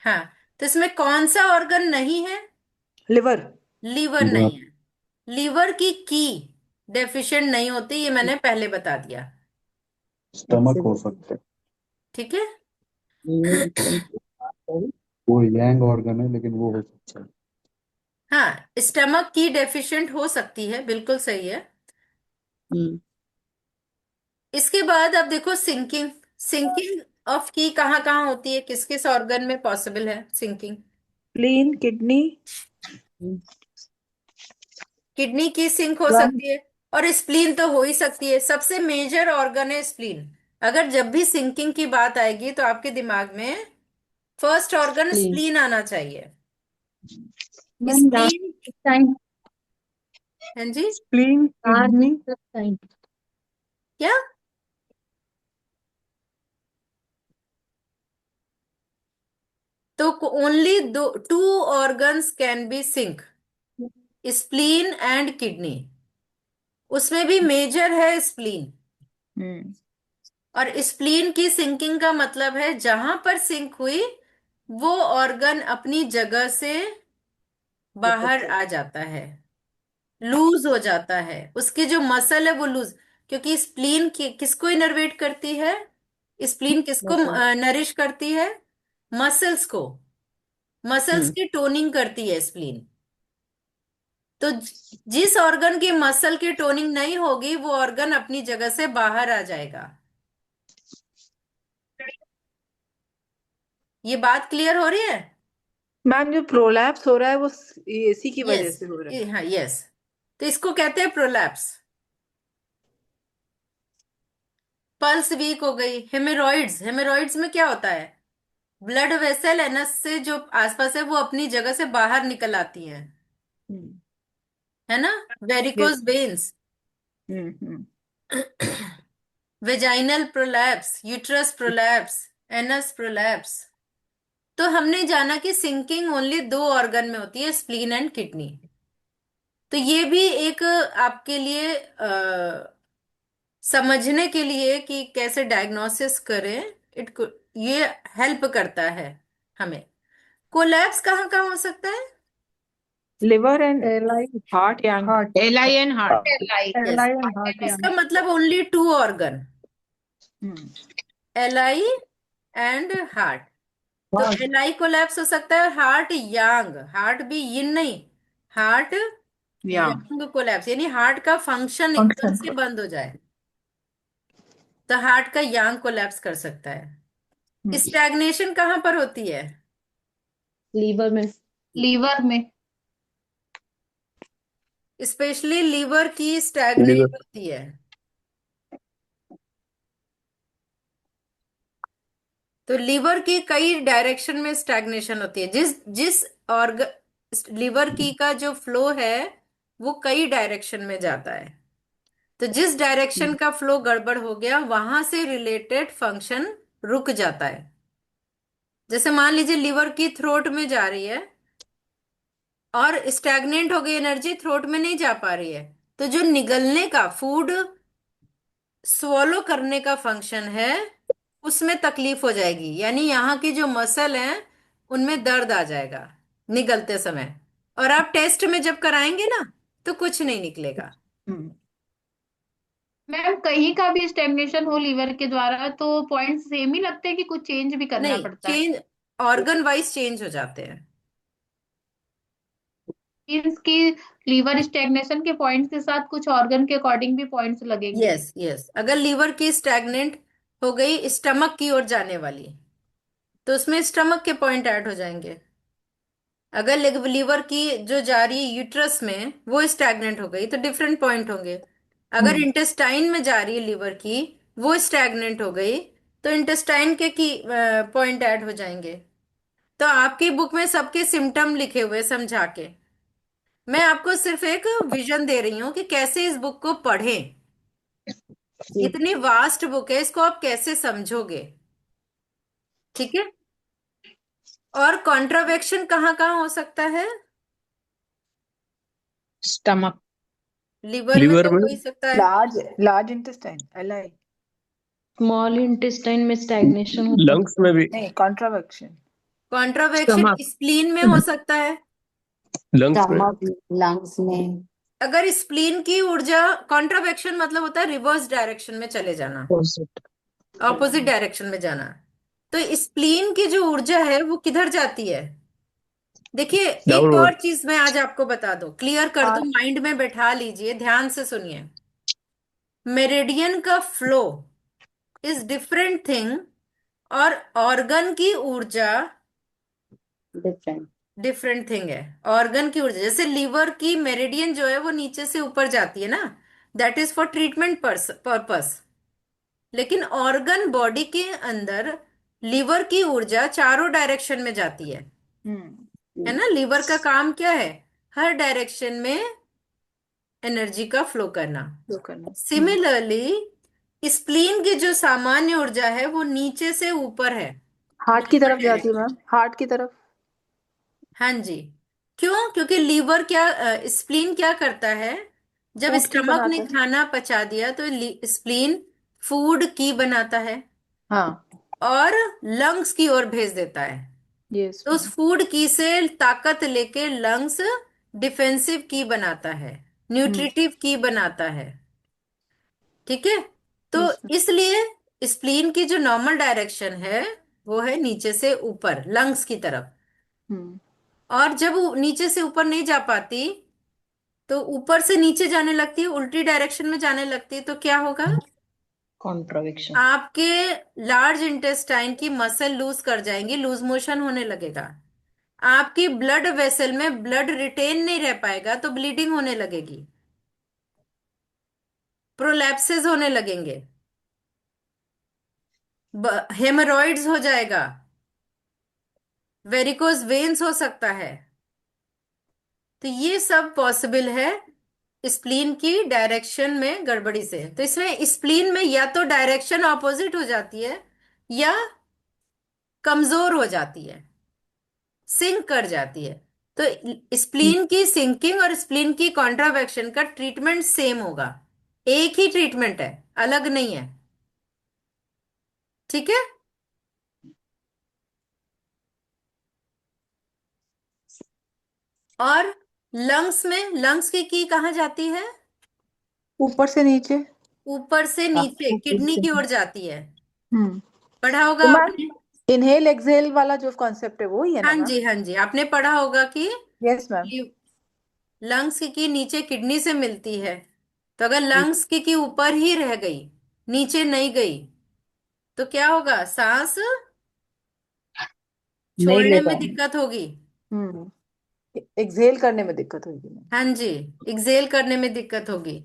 हाँ, तो इसमें कौन सा ऑर्गन नहीं है? लिवर। लीवर नहीं है। लीवर की डेफिशिएंट नहीं होती, ये मैंने पहले बता दिया। स्टमक हो सकता है, ठीक है। वो यांग ऑर्गन है लेकिन वो हो सकता है। हाँ, स्टमक की डेफिशिएंट हो सकती है, बिल्कुल सही है। इसके बाद अब देखो सिंकिंग। सिंकिंग ऑफ की कहाँ कहाँ होती है, किस किस ऑर्गन में पॉसिबल है सिंकिंग? Spleen, kidney. किडनी की सिंक हो सकती है, और स्प्लीन तो हो ही सकती है, सबसे मेजर ऑर्गन है स्प्लीन। अगर जब भी सिंकिंग की बात आएगी तो आपके दिमाग में फर्स्ट ऑर्गन स्प्लीन आना चाहिए। Ma'am spleen. टाइम हाँ जी, स्प्लीन, किडनी, क्या? तो ओनली दो two organs can be sink, spleen and kidney. उसमें भी मेजर है स्प्लीन। और स्प्लीन की सिंकिंग का मतलब है जहां पर सिंक हुई वो ऑर्गन अपनी जगह से बाहर आ जाता है, लूज हो जाता है, उसकी जो मसल है वो लूज। क्योंकि स्प्लीन किसको इनर्वेट करती है? स्प्लीन किसको नरिश करती है? मसल्स को। मसल्स की टोनिंग करती है स्प्लीन। तो जिस ऑर्गन की मसल की टोनिंग नहीं होगी वो ऑर्गन अपनी जगह से बाहर आ जाएगा। ये बात क्लियर हो रही है? मैम जो प्रोलैप्स हो रहा है वो इसी की वजह यस, से हो रहा है। हाँ यस। तो इसको कहते हैं प्रोलैप्स। पल्स वीक हो गई। हेमोरॉइड्स। हेमोरॉइड्स में क्या होता है? ब्लड वेसल एनस से जो आसपास है वो अपनी जगह से बाहर निकल आती हैं, है ना? Varicose yes. Veins. Vaginal prolapse, uterus prolapse, anus prolapse. तो हमने जाना कि सिंकिंग ओनली दो ऑर्गन में होती है, स्प्लीन एंड किडनी। तो ये भी एक आपके लिए समझने के लिए कि कैसे डायग्नोसिस करें, ये हेल्प करता है हमें। कोलैप्स कहाँ कहाँ हो सकता है? लिवर एंड एलाई हार्ट, यांग। हार्ट, एलाई एंड हार्ट। यस, एलाई एंड हार्ट इसका मतलब ओनली टू ऑर्गन, एलाई एंड हार्ट। तो एलाई कोलैप्स हो सकता है, हार्ट यांग। हार्ट भी यिन नहीं, हार्ट यांग। यांग कोलैप्स, यानी हार्ट का फंक्शन एकदम फंक्शन। से बंद हो जाए तो हार्ट का यांग कोलैप्स कर सकता है। स्टैग्नेशन कहाँ पर होती है? लीवर में। लीवर में। स्पेशली लीवर की स्टैग्नेट लिवर। होती है। तो लीवर की कई डायरेक्शन में स्टैग्नेशन होती है। जिस जिस ऑर्गन लीवर की का जो फ्लो है वो कई डायरेक्शन में जाता है। तो जिस डायरेक्शन का फ्लो गड़बड़ हो गया वहां से रिलेटेड फंक्शन रुक जाता है। जैसे मान लीजिए लिवर की थ्रोट में जा रही है और स्टैग्नेंट हो गई, एनर्जी थ्रोट में नहीं जा पा रही है, तो जो निगलने का फूड स्वॉलो करने का फंक्शन है उसमें तकलीफ हो जाएगी, यानी यहाँ की जो मसल है उनमें दर्द आ जाएगा निगलते समय। और आप टेस्ट में जब कराएंगे ना तो कुछ नहीं निकलेगा। मैम कहीं का भी स्टेग्नेशन हो लीवर के द्वारा तो पॉइंट सेम ही लगते हैं कि कुछ चेंज भी करना नहीं, पड़ता है? चेंज ऑर्गन वाइज चेंज हो जाते हैं। मीन्स कि लीवर स्टेग्नेशन के पॉइंट्स के साथ कुछ ऑर्गन के अकॉर्डिंग भी पॉइंट्स लगेंगे? यस यस, अगर लीवर की स्टैग्नेंट हो गई स्टमक की ओर जाने वाली तो उसमें स्टमक के पॉइंट ऐड हो जाएंगे। अगर लीवर की जो जा रही है यूट्रस में वो स्टैग्नेंट हो गई तो डिफरेंट पॉइंट होंगे। अगर इंटेस्टाइन में जा रही है लीवर की, वो स्टैग्नेंट हो गई तो इंटेस्टाइन के की पॉइंट ऐड हो जाएंगे। तो आपकी बुक में सबके सिम्टम लिखे हुए समझा के, मैं आपको सिर्फ एक विजन दे रही हूँ कि कैसे इस बुक को पढ़ें। इतनी वास्ट बुक है, इसको आप कैसे समझोगे? ठीक है। और कॉन्ट्रावेक्शन कहाँ कहाँ हो सकता है? स्टमक। लिवर में लिवर तो में हो ही सकता है। Large intestine, LI। Small intestine में स्टैग्नेशन होता है। लंग्स में भी, नहीं, कॉन्ट्रावेक्शन। कॉन्ट्रावेक्शन स्टमक। स्प्लीन में हो सकता है। लंग्स में स्टमक, लंग्स में। अगर स्प्लीन की ऊर्जा, कॉन्ट्रावेक्शन मतलब होता है रिवर्स डायरेक्शन में चले जाना, ऑपोजिट डायरेक्शन में जाना। तो स्प्लीन की जो ऊर्जा है वो किधर जाती है? देखिए, एक डाउनवर्ड। और चीज मैं आज आपको बता दूं, क्लियर कर दूं, माइंड में बैठा लीजिए, ध्यान से सुनिए। मेरिडियन का फ्लो इज डिफरेंट थिंग, और ऑर्गन की ऊर्जा डिफरेंट। डिफरेंट थिंग है। ऑर्गन की ऊर्जा, जैसे लीवर की मेरिडियन जो है वो नीचे से ऊपर जाती है ना, that is for treatment purpose. लेकिन ऑर्गन बॉडी के अंदर लीवर की ऊर्जा चारों डायरेक्शन में जाती है ना। लीवर का काम क्या है? हर डायरेक्शन में एनर्जी का फ्लो करना। जो करना। सिमिलरली स्प्लीन की जो सामान्य ऊर्जा है वो नीचे से ऊपर है, हार्ट की डाउनवर्ड तरफ जाती है डायरेक्शन। मैम, हार्ट की तरफ। हाँ जी। क्यों? क्योंकि लीवर क्या, स्प्लीन क्या करता है, जब फूड की स्टमक ने बनाता है। खाना पचा दिया तो स्प्लीन फूड की बनाता है हाँ, और लंग्स की ओर भेज देता है। यस तो उस मैम। फूड की से ताकत लेके लंग्स डिफेंसिव की बनाता है, न्यूट्रिटिव की बनाता है। ठीक है। तो यस इसलिए स्प्लीन की जो नॉर्मल डायरेक्शन है वो है नीचे से ऊपर, लंग्स की तरफ। मैम। और जब वो नीचे से ऊपर नहीं जा पाती तो ऊपर से नीचे जाने लगती है, उल्टी डायरेक्शन में जाने लगती है, तो क्या होगा? कॉन्ट्रावेक्शन। आपके लार्ज इंटेस्टाइन की मसल लूज कर जाएंगी, लूज मोशन होने लगेगा। आपकी ब्लड वेसल में ब्लड रिटेन नहीं रह पाएगा तो ब्लीडिंग होने लगेगी, प्रोलैप्सेस होने लगेंगे, हेमरॉइड्स हो जाएगा, वेरिकोज वेन्स हो सकता है। तो ये सब पॉसिबल है स्प्लीन की डायरेक्शन में गड़बड़ी से। तो इसमें स्प्लीन में या तो डायरेक्शन ऑपोजिट हो जाती है या कमजोर हो जाती है, सिंक कर जाती है। तो स्प्लीन की सिंकिंग और स्प्लीन की कॉन्ट्रावेक्शन का ट्रीटमेंट सेम होगा, एक ही ट्रीटमेंट है, अलग नहीं है। ठीक है। और लंग्स में, लंग्स की कहाँ जाती है? ऊपर से नीचे। ऊपर से नीचे किडनी की ओर जाती है। हम्म पढ़ा होगा तो मैम, आपने। इनहेल एक्सहेल वाला जो कॉन्सेप्ट है वो ही है ना हाँ मैम? जी, हाँ जी, आपने पढ़ा होगा कि यस मैम। लंग्स की नीचे किडनी से मिलती है। तो अगर लंग्स की ऊपर ही रह गई, नीचे नहीं गई, तो क्या होगा? सांस नहीं ले छोड़ने में पाएंगे। दिक्कत होगी। हम्म एक्सहेल करने में दिक्कत होगी मैम। हाँ जी, एक्सेल करने में दिक्कत होगी,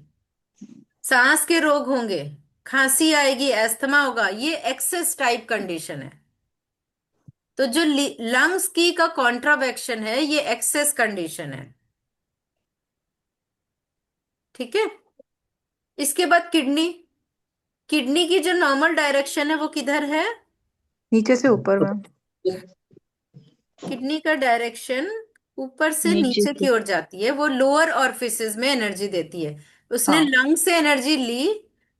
सांस के रोग होंगे, खांसी आएगी, अस्थमा होगा। ये एक्सेस टाइप कंडीशन है। तो जो लंग्स की का कॉन्ट्रावेक्शन है ये एक्सेस कंडीशन है। ठीक है। इसके बाद किडनी, किडनी की जो नॉर्मल डायरेक्शन है वो किधर है? नीचे से ऊपर मैम। किडनी का डायरेक्शन ऊपर से नीचे नीचे से। की ओर जाती है, वो लोअर ऑरिफिसेस में एनर्जी देती है। उसने हाँ। लंग से एनर्जी ली,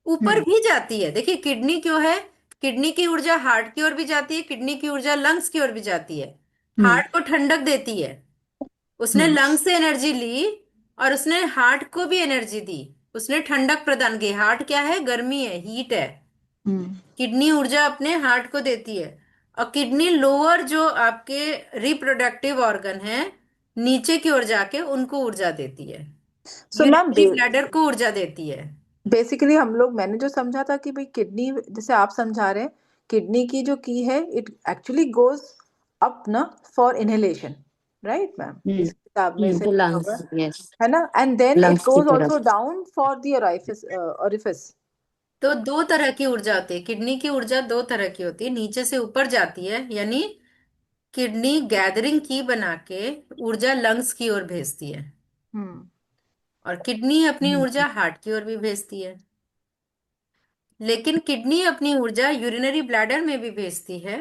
ऊपर भी जाती है। देखिए किडनी क्यों है, किडनी की ऊर्जा हार्ट की ओर भी जाती है, किडनी की ऊर्जा लंग्स की ओर भी जाती है। हम्म हार्ट को ठंडक देती है, उसने हम्म लंग से एनर्जी ली और उसने हार्ट को भी एनर्जी दी, उसने ठंडक प्रदान की। हार्ट क्या है? गर्मी है, हीट है। हम्म किडनी ऊर्जा अपने हार्ट को देती है। और किडनी लोअर जो आपके रिप्रोडक्टिव ऑर्गन है नीचे की ओर जाके उनको ऊर्जा देती है, सो मैम, यूरिनरी ब्लैडर को ऊर्जा देती है। बेसिकली हम लोग, मैंने जो समझा था कि भाई किडनी, जैसे आप समझा रहे हैं, किडनी की जो की है इट एक्चुअली गोज अप ना फॉर इनहेलेशन, राइट मैम? इस किताब में से तो लिखा हुआ लंग्स, यस, है ना, एंड देन इट लंग्स की गोज तरफ। Also down for the orifice. तो दो तरह की ऊर्जा होती है, किडनी की ऊर्जा दो तरह की होती है, नीचे से ऊपर जाती है, यानी किडनी गैदरिंग की बना के ऊर्जा लंग्स की ओर भेजती है, हम्म और किडनी अपनी ऊर्जा हार्ट की ओर भी भेजती है। लेकिन किडनी अपनी ऊर्जा यूरिनरी ब्लैडर में भी भेजती है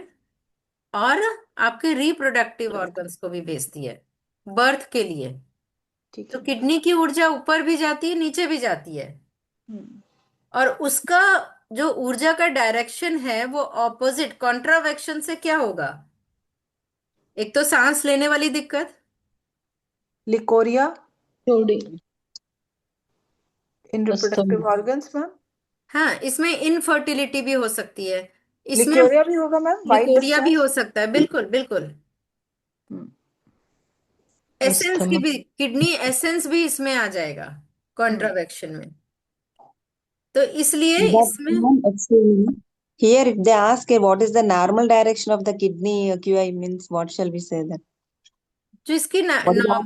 और आपके रिप्रोडक्टिव ऑर्गन्स को भी भेजती है, बर्थ के लिए। ठीक तो है। किडनी की ऊर्जा ऊपर भी जाती है, नीचे भी जाती है, हम्म। और उसका जो ऊर्जा का डायरेक्शन है वो ऑपोजिट कॉन्ट्रावेक्शन से क्या होगा? एक तो सांस लेने वाली दिक्कत, लिकोरिया थोड़ी इन अस्तमा। Reproductive organs ma'am. हाँ, इसमें इनफर्टिलिटी भी हो सकती है, इसमें लिकोरिया भी होगा मैम, वाइट लिकोरिया भी डिस्चार्ज। हो सकता है, बिल्कुल बिल्कुल। एसेंस की अस्थमा। भी, किडनी एसेंस भी इसमें आ जाएगा कॉन्ट्रावेक्शन में। तो इसलिए But इसमें ma'am, excuse me. Here, if they ask what is the normal direction of the kidney QI means, what shall we say that? जो इसकी What is the,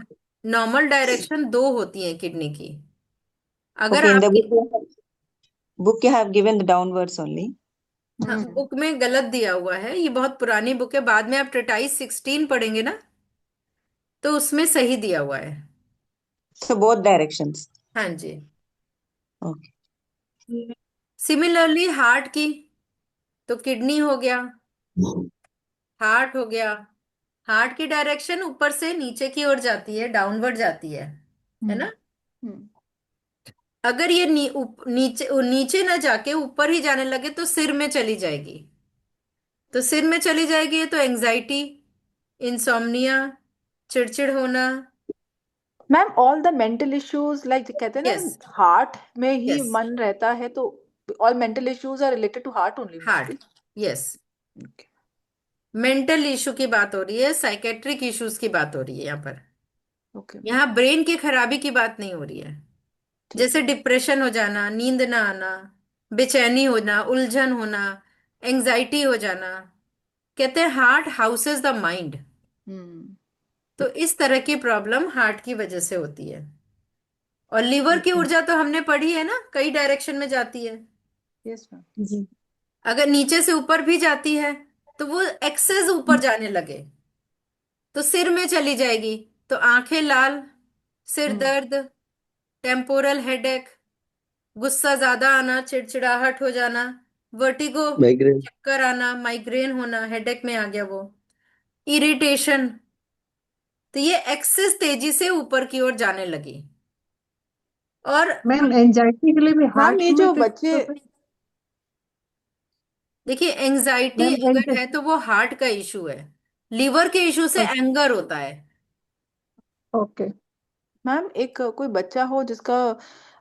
normal direction दो होती है किडनी की। अगर okay, in the आपकी, book you have given the downwards only. हाँ, बुक में गलत दिया हुआ है, ये बहुत पुरानी बुक है, बाद में आप ट्रेटाइज 16 पढ़ेंगे ना तो उसमें सही दिया हुआ है। So both directions. हाँ जी। Okay. सिमिलरली हार्ट की, तो किडनी हो गया, हार्ट हो गया, हार्ट की डायरेक्शन ऊपर से नीचे की ओर जाती है, डाउनवर्ड जाती है ना? अगर ये नीचे नीचे ना जाके ऊपर ही जाने लगे तो सिर में चली जाएगी, तो सिर में चली जाएगी तो एंजाइटी, इंसोम्निया, चिड़चिड़ होना। Ma'am all the mental issues like कहते हैं यस ना हार्ट में ही यस, मन रहता है, तो all mental issues are related to heart only heart, mostly. Yes. Mental issue की बात हो रही है, साइकेट्रिक इश्यूज की बात हो रही है यहाँ पर। ओके यहाँ ब्रेन की खराबी की बात नहीं हो रही है, जैसे डिप्रेशन हो जाना, नींद ना आना, बेचैनी होना, उलझन होना, एंजाइटी हो जाना। कहते हैं हार्ट हाउसेस द माइंड। तो इस तरह की प्रॉब्लम हार्ट की वजह से होती है। और लीवर की ऊर्जा तो हमने पढ़ी है ना, कई डायरेक्शन में जाती है। Yes ma'am. जी। अगर नीचे से ऊपर भी जाती है तो वो एक्सेस ऊपर जाने लगे तो सिर में चली जाएगी, तो आंखें लाल, सिर दर्द, टेम्पोरल हेडेक, गुस्सा ज्यादा आना, चिड़चिड़ाहट हो जाना, वर्टिगो, माइग्रेन। चक्कर आना, माइग्रेन होना, हेडेक में आ गया वो, इरिटेशन। तो ये एक्सेस तेजी से ऊपर की ओर जाने लगी। और मैम एंजाइटी के लिए भी मैम हार्ट ये में जो फिक्स बच्चे, होता है? देखिए, एंजाइटी मैम अगर है तो वो हार्ट का इशू है, लीवर के इशू से एंगर होता है। ओके। मैम एक कोई बच्चा हो जिसका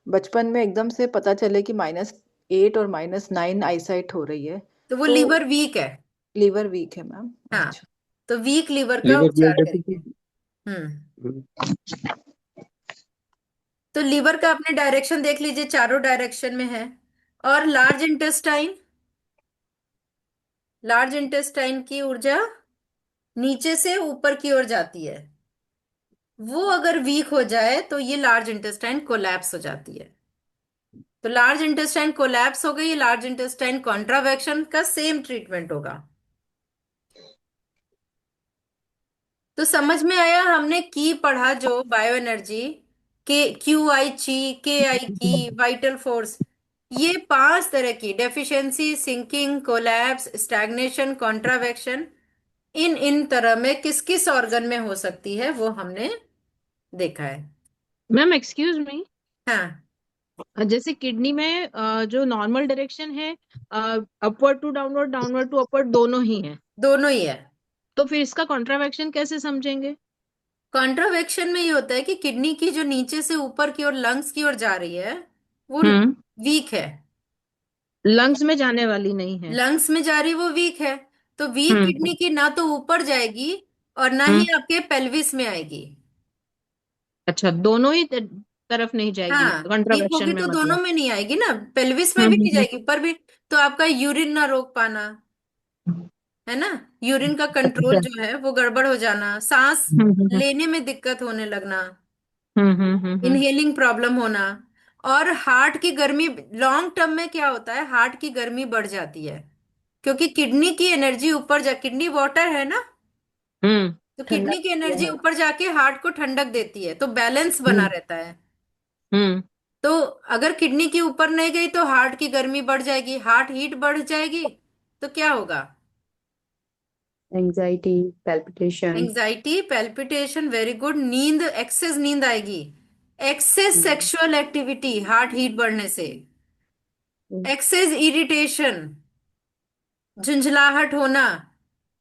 बचपन में एकदम से पता चले कि -8 और -9 आईसाइट हो रही है, तो वो तो लीवर वीक है। लीवर वीक है मैम। हाँ, अच्छा। तो वीक लीवर का लिवर उपचार ब्लड करेंगे। डेफिशिएंसी। हम्म। तो लीवर का अपने डायरेक्शन देख लीजिए, चारों डायरेक्शन में है। और लार्ज इंटेस्टाइन की ऊर्जा नीचे से ऊपर की ओर जाती है। वो अगर वीक हो जाए तो ये लार्ज इंटेस्टाइन कोलैप्स हो जाती है। तो लार्ज इंटेस्टाइन कोलैप्स हो गई, लार्ज इंटेस्टाइन कॉन्ट्रावेक्शन का सेम ट्रीटमेंट होगा। तो समझ में आया, हमने की पढ़ा जो बायो एनर्जी के, क्यू आई ची, के आई की, वाइटल फोर्स, ये 5 तरह की डेफिशिएंसी, सिंकिंग, कोलैप्स, स्टैग्नेशन, कॉन्ट्रावेक्शन, इन इन तरह में किस किस ऑर्गन में हो सकती है वो हमने देखा है। मैम एक्सक्यूज मी, हाँ, जैसे किडनी में जो नॉर्मल डायरेक्शन है, upward to downward, downward to upward, दोनों ही है, दोनों ही है। तो फिर इसका कॉन्ट्रावेक्शन कैसे समझेंगे? कॉन्ट्रावेक्शन में ये होता है कि किडनी की जो नीचे से ऊपर की ओर लंग्स की ओर जा रही है वो हम्म। वीक है। लंग्स में जाने वाली नहीं है। लंग्स में जा रही वो वीक है। तो वीक हम्म। किडनी की ना तो ऊपर जाएगी और ना ही हम्म। आपके पेल्विस में आएगी। अच्छा, दोनों ही तरफ नहीं जाएगी हाँ, वीक कंट्रावेक्शन होगी में तो दोनों मतलब? में नहीं आएगी ना, पेल्विस में भी नहीं हम्म। जाएगी, ऊपर भी। तो आपका यूरिन ना रोक पाना, है ना, यूरिन का कंट्रोल अच्छा। जो है वो गड़बड़ हो जाना, सांस हम्म। लेने में दिक्कत होने लगना, हम्म। इनहेलिंग प्रॉब्लम होना। और हार्ट की गर्मी, लॉन्ग टर्म में क्या होता है, हार्ट की गर्मी बढ़ जाती है, क्योंकि किडनी की एनर्जी ऊपर जा, किडनी वाटर है ना, हम्म। तो ठंडा किडनी की किया एनर्जी है। ऊपर जाके हार्ट को ठंडक देती है, तो बैलेंस बना हम्म। रहता है। हम्म। तो अगर किडनी की ऊपर नहीं गई तो हार्ट की गर्मी बढ़ जाएगी, हार्ट हीट बढ़ जाएगी, तो क्या होगा? Anxiety, palpitation. Anxiety, palpitation, very good. नींद, एक्सेस नींद आएगी। Excess sexual activity, heart heat बढ़ने से। एक्सेस इरिटेशन, झुंझलाहट होना।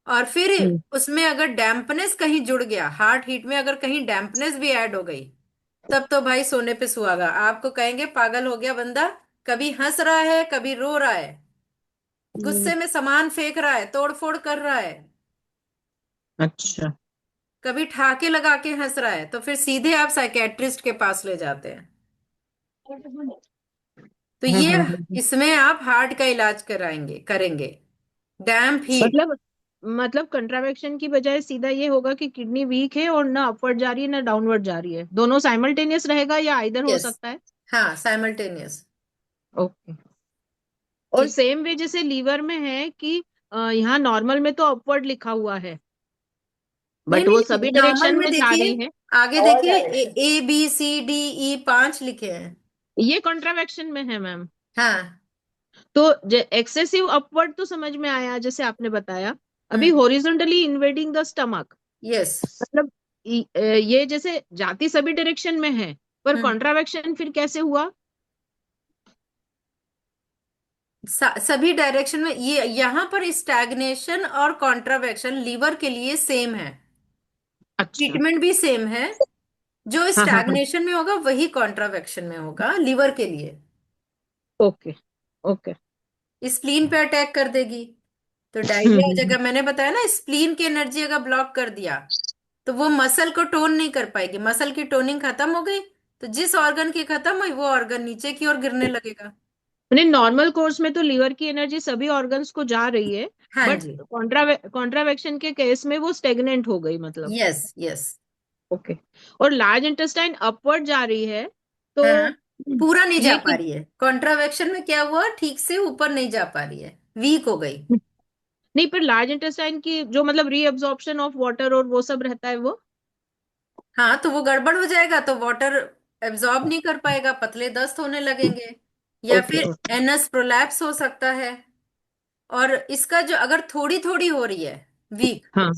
और फिर उसमें अगर डैम्पनेस कहीं जुड़ गया, हार्ट हीट में अगर कहीं डैम्पनेस भी ऐड हो गई, तब तो भाई सोने पे सुहागा। आपको कहेंगे पागल हो गया बंदा, कभी हंस रहा है, कभी रो रहा है, गुस्से में सामान फेंक रहा है, तोड़ फोड़ कर रहा है, अच्छा। कभी ठहाके लगा के हंस रहा है, तो फिर सीधे आप साइकेट्रिस्ट के पास ले जाते हैं। तो ये इसमें आप हार्ट का इलाज कराएंगे, करेंगे। डैम्प हीट। मतलब कंट्रावेक्शन की बजाय सीधा ये होगा कि किडनी वीक है और ना अपवर्ड जा रही है ना डाउनवर्ड जा रही है, दोनों साइमल्टेनियस रहेगा या इधर हो यस, सकता है? हाँ, साइमल्टेनियस। ओके। और सेम वे जैसे लीवर में है कि यहाँ नॉर्मल में तो अपवर्ड लिखा हुआ है, नहीं बट वो नहीं, सभी नॉर्मल डायरेक्शन में में जा देखिए, रही है। आगे देखिए, A B C D E 5 लिखे हैं। ये कॉन्ट्रावेक्शन में है मैम। हाँ। तो एक्सेसिव अपवर्ड तो समझ में आया जैसे आपने बताया, अभी horizontally invading the stomach, yes, मतलब ये जैसे जाती सभी डायरेक्शन में है, पर कॉन्ट्रावेक्शन फिर कैसे हुआ? सभी डायरेक्शन में। ये यहाँ पर स्टैग्नेशन और कॉन्ट्रावेक्शन लीवर के लिए सेम है। अच्छा। ट्रीटमेंट भी सेम है। जो हाँ हाँ हाँ। स्टैग्नेशन में होगा वही कॉन्ट्रावेक्शन में होगा लीवर के लिए। Okay okay. स्प्लीन पे अटैक कर देगी तो डायरिया हो जाएगा। मैंने बताया ना, स्प्लीन की एनर्जी अगर ब्लॉक कर दिया तो वो मसल को टोन नहीं कर पाएगी। मसल की टोनिंग खत्म हो गई तो जिस ऑर्गन की खत्म हुई वो ऑर्गन नीचे की ओर गिरने लगेगा। मैंने नॉर्मल कोर्स में तो लीवर की एनर्जी सभी ऑर्गन्स को जा रही है, हाँ बट जी, कॉन्ट्रावेक्शन के केस में वो स्टेगनेंट हो गई मतलब। Yes yes. ओके। और लार्ज इंटेस्टाइन अपवर्ड जा रही है तो हाँ, पूरा नहीं जा ये पा रही है। कॉन्ट्रावेक्शन में क्या हुआ, ठीक से ऊपर नहीं जा पा रही है, वीक हो गई। नहीं, पर लार्ज इंटेस्टाइन की जो मतलब रीअब्जॉर्प्शन ऑफ वाटर और वो सब रहता है वो। हाँ, तो वो गड़बड़ हो जाएगा, तो वाटर एब्जॉर्ब नहीं कर पाएगा, पतले दस्त होने लगेंगे, या ओके फिर ओके। एनस प्रोलैप्स हो सकता है। और इसका जो अगर थोड़ी थोड़ी हो रही है, वीक, हाँ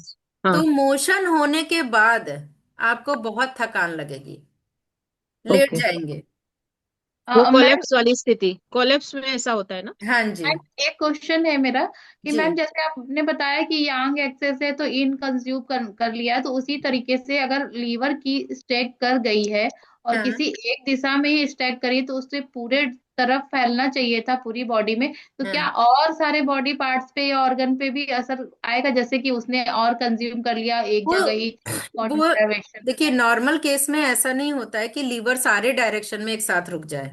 हाँ। तो मोशन होने के बाद आपको बहुत थकान लगेगी, लेट ओके। जाएंगे। वो मैम, कोलेप्स वाली स्थिति, कोलेप्स में ऐसा होता है ना? हाँ जी, मैम एक क्वेश्चन है मेरा कि जी, मैम जैसे आपने बताया कि यांग एक्सेस है तो इन कंज्यूम कर लिया, तो उसी तरीके से अगर लीवर की स्टेक कर गई है और हाँ, किसी एक दिशा में ही स्टेक करी तो उससे पूरे तरफ फैलना चाहिए था पूरी बॉडी में, तो क्या हाँ। और सारे बॉडी पार्ट्स पे या ऑर्गन पे भी असर आएगा, जैसे कि उसने और कंज्यूम कर लिया एक वो जगह ही वो कॉन्ट्रावेक्शन? देखिए, नॉर्मल केस में ऐसा नहीं होता है कि लीवर सारे डायरेक्शन में एक साथ रुक जाए,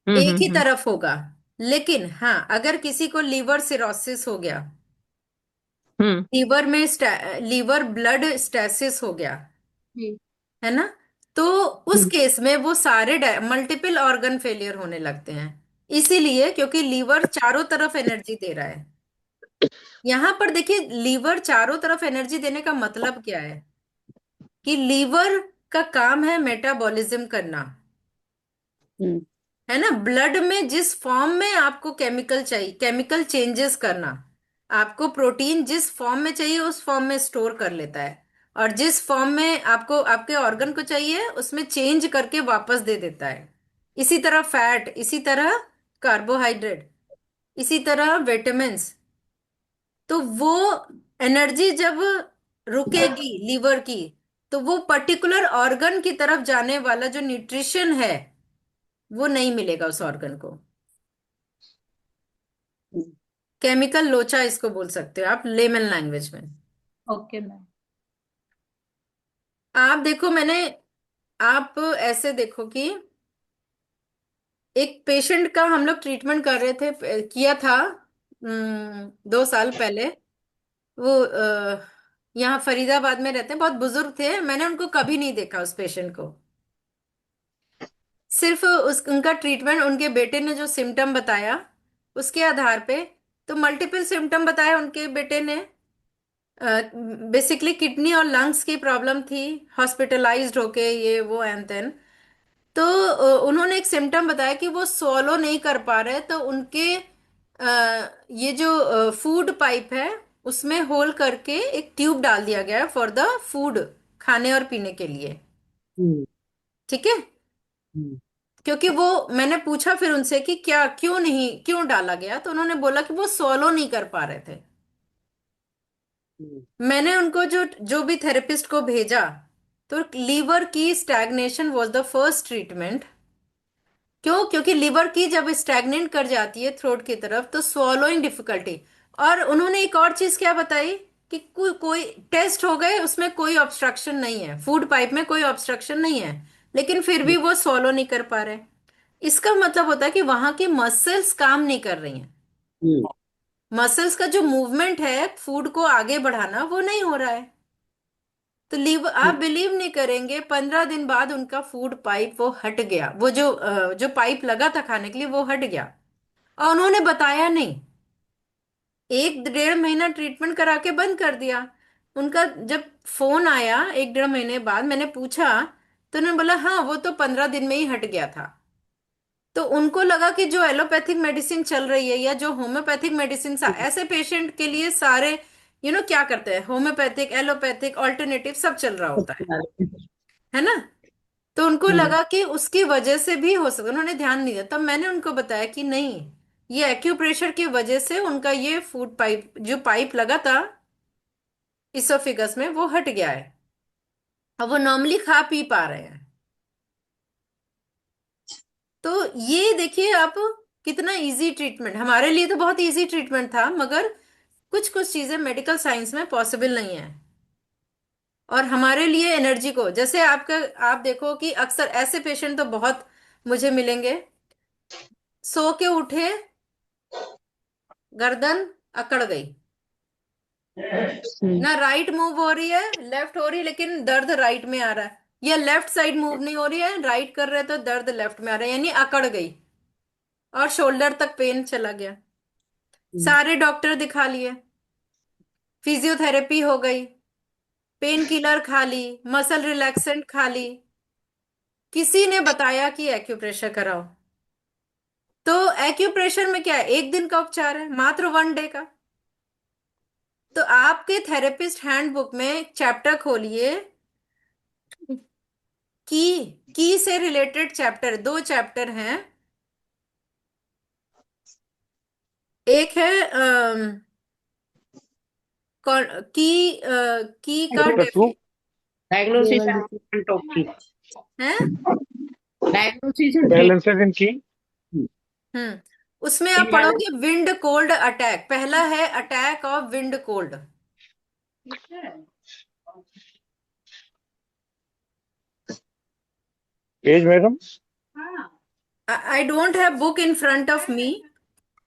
एक ही हम्म। तरफ होगा। लेकिन हाँ, अगर किसी को लीवर सिरोसिस हो गया, हम्म लीवर में लीवर ब्लड स्टेसिस हो गया, जी। है ना, तो उस केस में वो सारे मल्टीपल ऑर्गन फेलियर होने लगते हैं। इसीलिए, क्योंकि लीवर चारों तरफ एनर्जी दे रहा है। यहां पर देखिए, लीवर चारों तरफ एनर्जी देने का मतलब क्या है, कि लीवर का काम है मेटाबॉलिज्म करना, है ना। ब्लड में जिस फॉर्म में आपको केमिकल चाहिए, केमिकल चेंजेस करना, आपको प्रोटीन जिस फॉर्म में चाहिए उस फॉर्म में स्टोर कर लेता है, और जिस फॉर्म में आपको आपके ऑर्गन को चाहिए उसमें चेंज करके वापस दे देता है। इसी तरह फैट, इसी तरह कार्बोहाइड्रेट, इसी तरह विटामिन्स। तो वो एनर्जी जब रुकेगी लीवर की, तो वो पर्टिकुलर ऑर्गन की तरफ जाने वाला जो न्यूट्रिशन है वो नहीं मिलेगा उस ऑर्गन को। केमिकल लोचा इसको बोल सकते हो आप लेमन लैंग्वेज में। Okay ma'am. आप देखो, आप ऐसे देखो कि एक पेशेंट का हम लोग ट्रीटमेंट कर रहे थे, किया था 2 साल पहले। वो यहाँ फरीदाबाद में रहते हैं, बहुत बुजुर्ग थे, मैंने उनको कभी नहीं देखा उस पेशेंट को। सिर्फ उनका ट्रीटमेंट, उनके बेटे ने जो सिम्टम बताया उसके आधार पे, तो मल्टीपल सिम्टम बताया उनके बेटे ने। बेसिकली किडनी और लंग्स की प्रॉब्लम थी, हॉस्पिटलाइज्ड होके ये वो एंड देन। तो उन्होंने एक सिम्टम बताया कि वो swallow नहीं कर पा रहे, तो उनके ये जो फूड पाइप है उसमें होल करके एक ट्यूब डाल दिया गया है फॉर द फूड, खाने और पीने के लिए। हम्म, ठीक है, हम्म, क्योंकि वो, मैंने पूछा फिर उनसे कि क्या, क्यों डाला गया, तो उन्होंने बोला कि वो swallow नहीं कर पा रहे थे। हम्म, मैंने उनको जो जो भी थेरेपिस्ट को भेजा, तो लीवर की stagnation was the first treatment. क्यों? क्योंकि लिवर की जब स्टैग्नेंट कर जाती है थ्रोट की तरफ तो स्वॉलोइंग डिफिकल्टी। और उन्होंने एक और चीज क्या बताई कि कोई टेस्ट हो गए, उसमें कोई ऑब्स्ट्रक्शन नहीं है, फूड पाइप में कोई ऑब्स्ट्रक्शन नहीं है, लेकिन फिर भी वो स्वॉलो नहीं कर पा रहे। इसका मतलब होता है कि वहां की मसल्स काम नहीं कर रही हैं। हम्म, मसल्स का जो मूवमेंट है फूड को आगे बढ़ाना, वो नहीं हो रहा है। तो लीवर, आप बिलीव नहीं करेंगे, 15 दिन बाद उनका फूड पाइप वो हट गया, वो जो पाइप लगा था खाने के लिए वो हट गया। और उन्होंने बताया नहीं, 1 डेढ़ महीना ट्रीटमेंट करा के बंद कर दिया। उनका जब फोन आया 1 डेढ़ महीने बाद, मैंने पूछा, तो उन्होंने बोला हाँ वो तो 15 दिन में ही हट गया था। तो उनको लगा कि जो एलोपैथिक मेडिसिन चल रही है या जो होम्योपैथिक मेडिसिन, ऐसे पेशेंट के लिए सारे क्या करते हैं, होम्योपैथिक, एलोपैथिक, ऑल्टरनेटिव सब चल रहा होता है ना। तो उनको लगा कि उसकी वजह से भी हो सकता, उन्होंने ध्यान नहीं दिया। तब मैंने उनको बताया कि नहीं, ये एक्यूप्रेशर की वजह से उनका ये फूड पाइप, जो पाइप लगा था इसोफिगस में, वो हट गया है। अब वो नॉर्मली खा पी पा रहे हैं। तो ये देखिए आप, कितना इजी ट्रीटमेंट, हमारे लिए तो बहुत इजी ट्रीटमेंट था, मगर कुछ कुछ चीजें मेडिकल साइंस में पॉसिबल नहीं है। और हमारे लिए एनर्जी को, जैसे आप देखो कि अक्सर ऐसे पेशेंट तो बहुत मुझे मिलेंगे, सो के उठे, गर्दन अकड़ गई, ना राइट मूव हो रही है, लेफ्ट हो रही है, लेकिन दर्द राइट में आ रहा है, या लेफ्ट साइड मूव नहीं हो रही है, राइट कर रहे हैं तो दर्द लेफ्ट में आ रहा है, यानी अकड़ गई, और शोल्डर तक पेन चला गया। सारे डॉक्टर दिखा लिए, फिजियोथेरेपी हो गई, पेन किलर खा ली, मसल रिलैक्सेंट खा ली, किसी ने बताया कि एक्यूप्रेशर कराओ। तो एक्यूप्रेशर में क्या है, 1 दिन का उपचार है, मात्र 1 डे का। तो आपके थेरेपिस्ट हैंडबुक में एक चैप्टर खोलिए, की से रिलेटेड चैप्टर, 2 चैप्टर हैं। एक है की का chapter 2 diagnosis and treatment of की, है। डायग्नोसिस एंड बैलेंसेस इन की। उसमें आप पढ़ोगे विंड कोल्ड अटैक, पहला है attack of wind cold. As madam, I don't have book in front of me,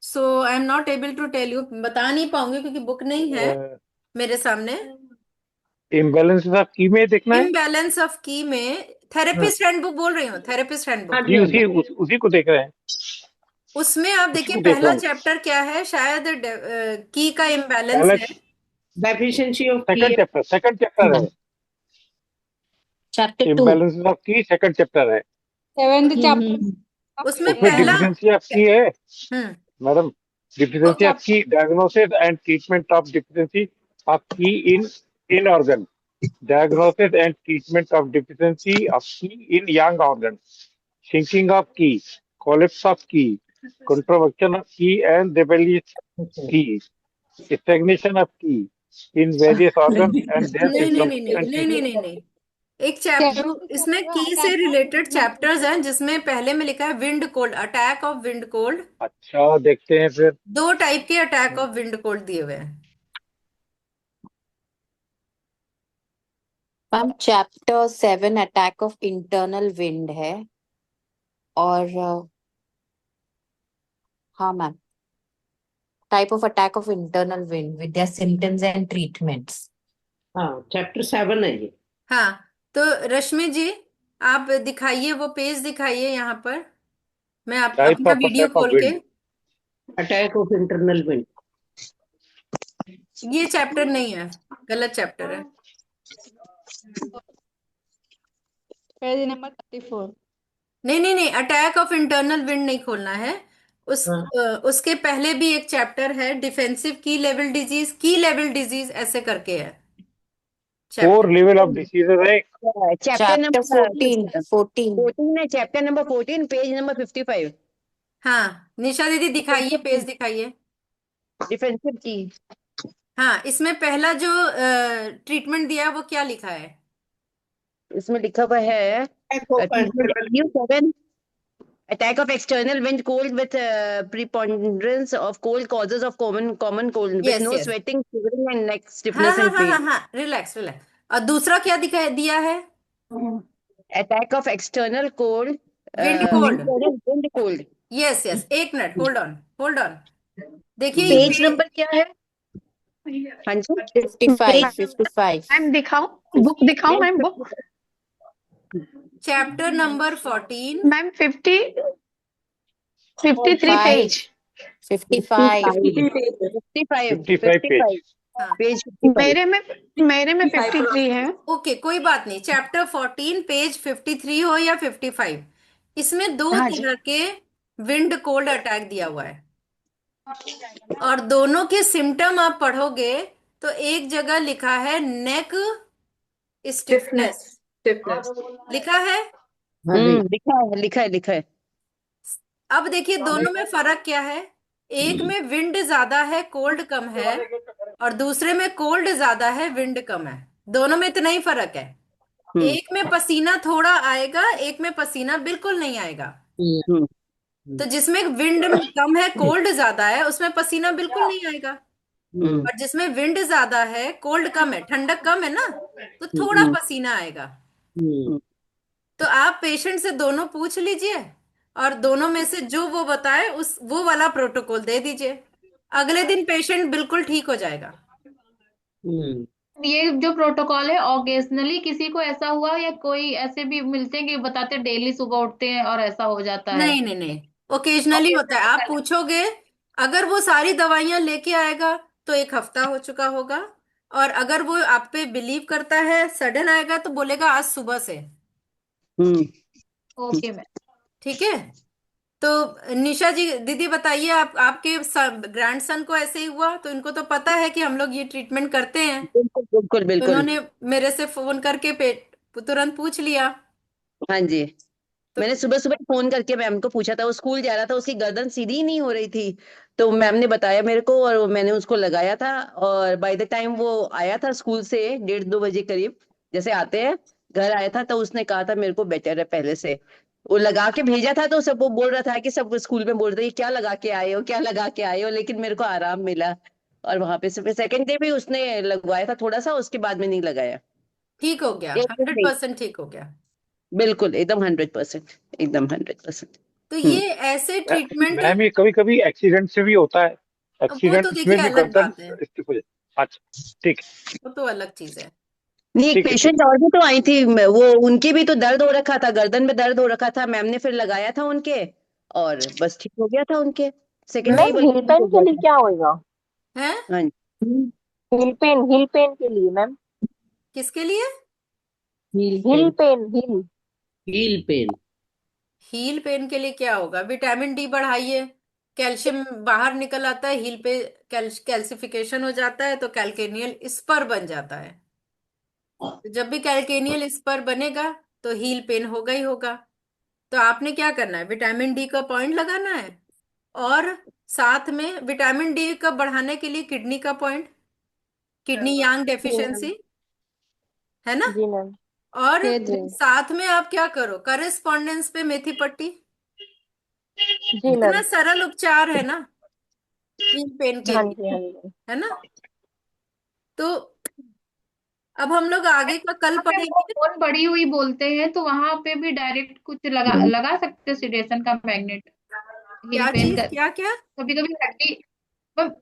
so I am not able to tell you, बता नहीं पाऊंगी क्योंकि बुक नहीं है मेरे सामने। इम्बैलेंस ऑफ की में देखना है। इम्बैलेंस ऑफ की में थेरेपिस्ट हैंडबुक बोल रही हूँ, थेरेपिस्ट हैंडबुक, जी उसी को देख रहे हैं। उसमें आप उसी देखिए को देख रहा पहला हूँ। चैप्टर क्या है, शायद की का इम्बैलेंस पहला है। डेफिशिएंसी ऑफ की, सेकंड चैप्टर है। चैप्टर 2 इम्बैलेंस ऑफ की सेकंड चैप्टर है। 7th चैप्टर उसमें उसमें पहला, डिफिशिएंसी ऑफ की है हम्म मैडम। डिफिशिएंसी ऑफ की, diagnosis and treatment of deficiency of की इन organ, diagnosis and treatment of deficiency of key in young organs, sinking of key, collapse of key, contraction of key and rebellious key, stagnation of key in various organs and their नहीं नहीं symptoms नहीं नहीं and नहीं नहीं नहीं नहीं, एक चैप्टर इसमें की से रिलेटेड चैप्टर्स हैं, जिसमें पहले में लिखा है wind cold, attack of wind cold. अच्छा देखते हैं फिर। 2 टाइप के अटैक ऑफ विंड कोल्ड दिए हुए हैं। Ma'am chapter 7 attack of internal wind है, और हाँ ma'am, type of attack of internal wind with their symptoms and treatments. हाँ चैप्टर 7 है ये। हाँ, तो रश्मि जी आप दिखाइए, वो पेज दिखाइए यहाँ पर, मैं आप टाइप अपना ऑफ वीडियो अटैक ऑफ खोल के। Wind. Attack of internal wind, ये चैप्टर नहीं है, गलत चैप्टर है। Page number 34। नहीं नहीं नहीं, अटैक ऑफ इंटरनल विंड नहीं खोलना है, उसके पहले भी एक चैप्टर है डिफेंसिव की लेवल डिजीज ऐसे करके है four chapter. Level of diseases है। चैप्टर चैप्टर नंबर 14 14 है, चैप्टर नंबर 14, पेज नंबर 55। हाँ निशा दीदी दिखाइए, पेज दिखाइए। डिफेंसिव की। हाँ इसमें पहला जो ट्रीटमेंट दिया है वो क्या लिखा है? इसमें लिखा हुआ है treatment attack of external wind cold with preponderance of cold causes of common cold with yes no yes, sweating, shivering and neck हाँ stiffness हाँ and हाँ हाँ pain. हाँ, रिलैक्स रिलैक्स। और दूसरा क्या दिया है? Attack of external cold, wind cold. wind cold. Yes yes, एक मिनट, होल्ड ऑन। देखिए ये पेज नंबर क्या है? हाँ जी, 55 मैम दिखाओ, बुक दिखाओ ma'am, book. Chapter number 14 ma'am 53 page. 55 55 page. हाँ पेज 55। मेरे में 53 है। ओके कोई बात नहीं, चैप्टर 14 पेज 53 हो या 55, इसमें दो हाँ जी। तरह के विंड कोल्ड अटैक दिया हुआ है और दोनों के सिम्टम आप पढ़ोगे तो एक जगह लिखा है नेक स्टिफनेस, लिखा है। लिखा है। अब देखिए दोनों में फर्क क्या है? एक में विंड ज्यादा है कोल्ड कम है, और दूसरे में कोल्ड ज्यादा है विंड कम है। दोनों में इतना ही फर्क है। एक में पसीना थोड़ा आएगा, एक में पसीना बिल्कुल नहीं आएगा। तो जिसमें विंड कम है कोल्ड ज्यादा है उसमें पसीना बिल्कुल नहीं आएगा, और जिसमें विंड ज्यादा है कोल्ड कम है, ठंडक कम है ना, तो थोड़ा पसीना आएगा। तो आप पेशेंट से दोनों पूछ लीजिए और दोनों में से जो वो बताए वो वाला प्रोटोकॉल दे दीजिए, अगले दिन पेशेंट बिल्कुल ठीक हो जाएगा। ये जो प्रोटोकॉल है ऑकेजनली किसी को ऐसा हुआ या कोई ऐसे भी मिलते हैं कि बताते डेली सुबह उठते हैं और ऐसा हो जाता है? नहीं नहीं नहीं, ओकेजनली होता है। आप पूछोगे, अगर वो सारी दवाइयां लेके आएगा तो एक हफ्ता हो चुका होगा, और अगर वो आप पे बिलीव करता है सडन आएगा तो बोलेगा आज सुबह से। Okay ma'am. ठीक है, तो निशा जी दीदी बताइए, आपके ग्रैंडसन को ऐसे ही हुआ तो इनको तो पता है कि हम लोग ये ट्रीटमेंट करते हैं, बिल्कुल तो बिल्कुल। उन्होंने मेरे से फोन करके तुरंत पूछ लिया। हाँ जी, मैंने सुबह सुबह फोन करके मैम को पूछा था, वो स्कूल जा रहा था, उसकी गर्दन सीधी ही नहीं हो रही थी, तो मैम ने बताया मेरे को और मैंने उसको लगाया था। और बाय द टाइम वो आया था स्कूल से 1:30-2 बजे करीब, जैसे आते हैं घर आया था, तो उसने कहा था मेरे को बेटर है पहले से। वो लगा के भेजा था तो सब वो बोल रहा था कि सब स्कूल में बोल रहे थे क्या लगा के आए हो, क्या लगा के आए हो, लेकिन मेरे को आराम मिला। और वहां पे सेकेंड डे भी उसने लगवाया था थोड़ा सा, उसके बाद में नहीं लगाया। ठीक हो गया, 100% ठीक हो गया। बिल्कुल एकदम 100%, एकदम 100%। तो ये ऐसे ट्रीटमेंट, मैम ये कभी कभी एक्सीडेंट से भी होता है, वो तो एक्सीडेंट देखिए में भी अलग गर्दन बात है, स्टिफ हो जाती। अच्छा ठीक है। वो तो अलग चीज है। नहीं, एक ठीक है, पेशेंट और भी तो आई थी, वो उनके भी तो दर्द हो रखा था, गर्दन में दर्द हो रखा था, मैम ने फिर लगाया था उनके और बस ठीक हो गया था उनके, सेकंड डे ही मैम बल्कि हिल ठीक पेन हो के गया लिए था। क्या होएगा? हैं? हाँ जी। हिल पेन के लिए मैम, किसके लिए? Heel pain, heel pain. Heel pain के लिए क्या होगा? विटामिन डी बढ़ाइए, कैल्शियम बाहर निकल आता है, हील पे कैल्सिफिकेशन हो जाता है तो कैल्केनियल स्पर बन जाता है। तो जब भी कैल्केनियल स्पर बनेगा तो हील पेन होगा ही होगा। तो आपने क्या करना है, विटामिन डी का पॉइंट लगाना है, और साथ में विटामिन डी का बढ़ाने के लिए किडनी का पॉइंट, किडनी यांग जी मैम, डेफिशिएंसी, है ना। जी मैम, और जी साथ में आप क्या करो, करेस्पॉन्डेंस पे मेथी पट्टी। जी इतना मैम, सरल उपचार है ना हील पेन के हाँ लिए, जी हाँ जी। है ना। तो अब हम लोग आगे का कल वहाँ पे वो पढ़ेंगे। बोन बड़ी हुई बोलते हैं तो वहां पे भी डायरेक्ट कुछ लगा सकते हैं सिडेशन का मैग्नेट हिल क्या पेन चीज, का। क्या क्या? कभी कभी हड्डी,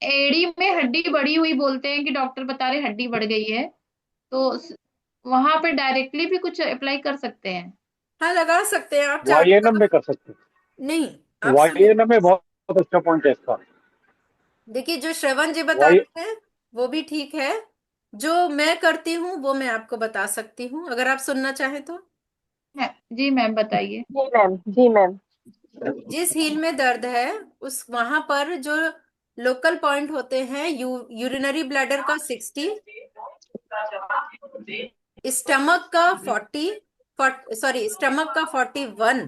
एड़ी में हड्डी बढ़ी हुई बोलते हैं कि डॉक्टर बता रहे हड्डी बढ़ गई है, तो वहां पे डायरेक्टली भी कुछ अप्लाई कर सकते हैं। हाँ लगा सकते हैं आप चाहते वाईएनएम तो। में कर सकते नहीं, हैं, आप सुनिए, वाईएनएम में बहुत अच्छा पॉइंट है इसका। देखिए जो श्रवण जी बता वाई रहे हैं वो भी ठीक है, जो मैं करती हूँ वो मैं आपको बता सकती हूँ अगर आप सुनना चाहें तो। जी मैम बताइए। जी मैम, जी मैम। जिस हील में दर्द है उस वहां पर जो लोकल पॉइंट होते हैं, यूरिनरी ब्लैडर का 60, स्टमक का 40, सॉरी स्टमक का 41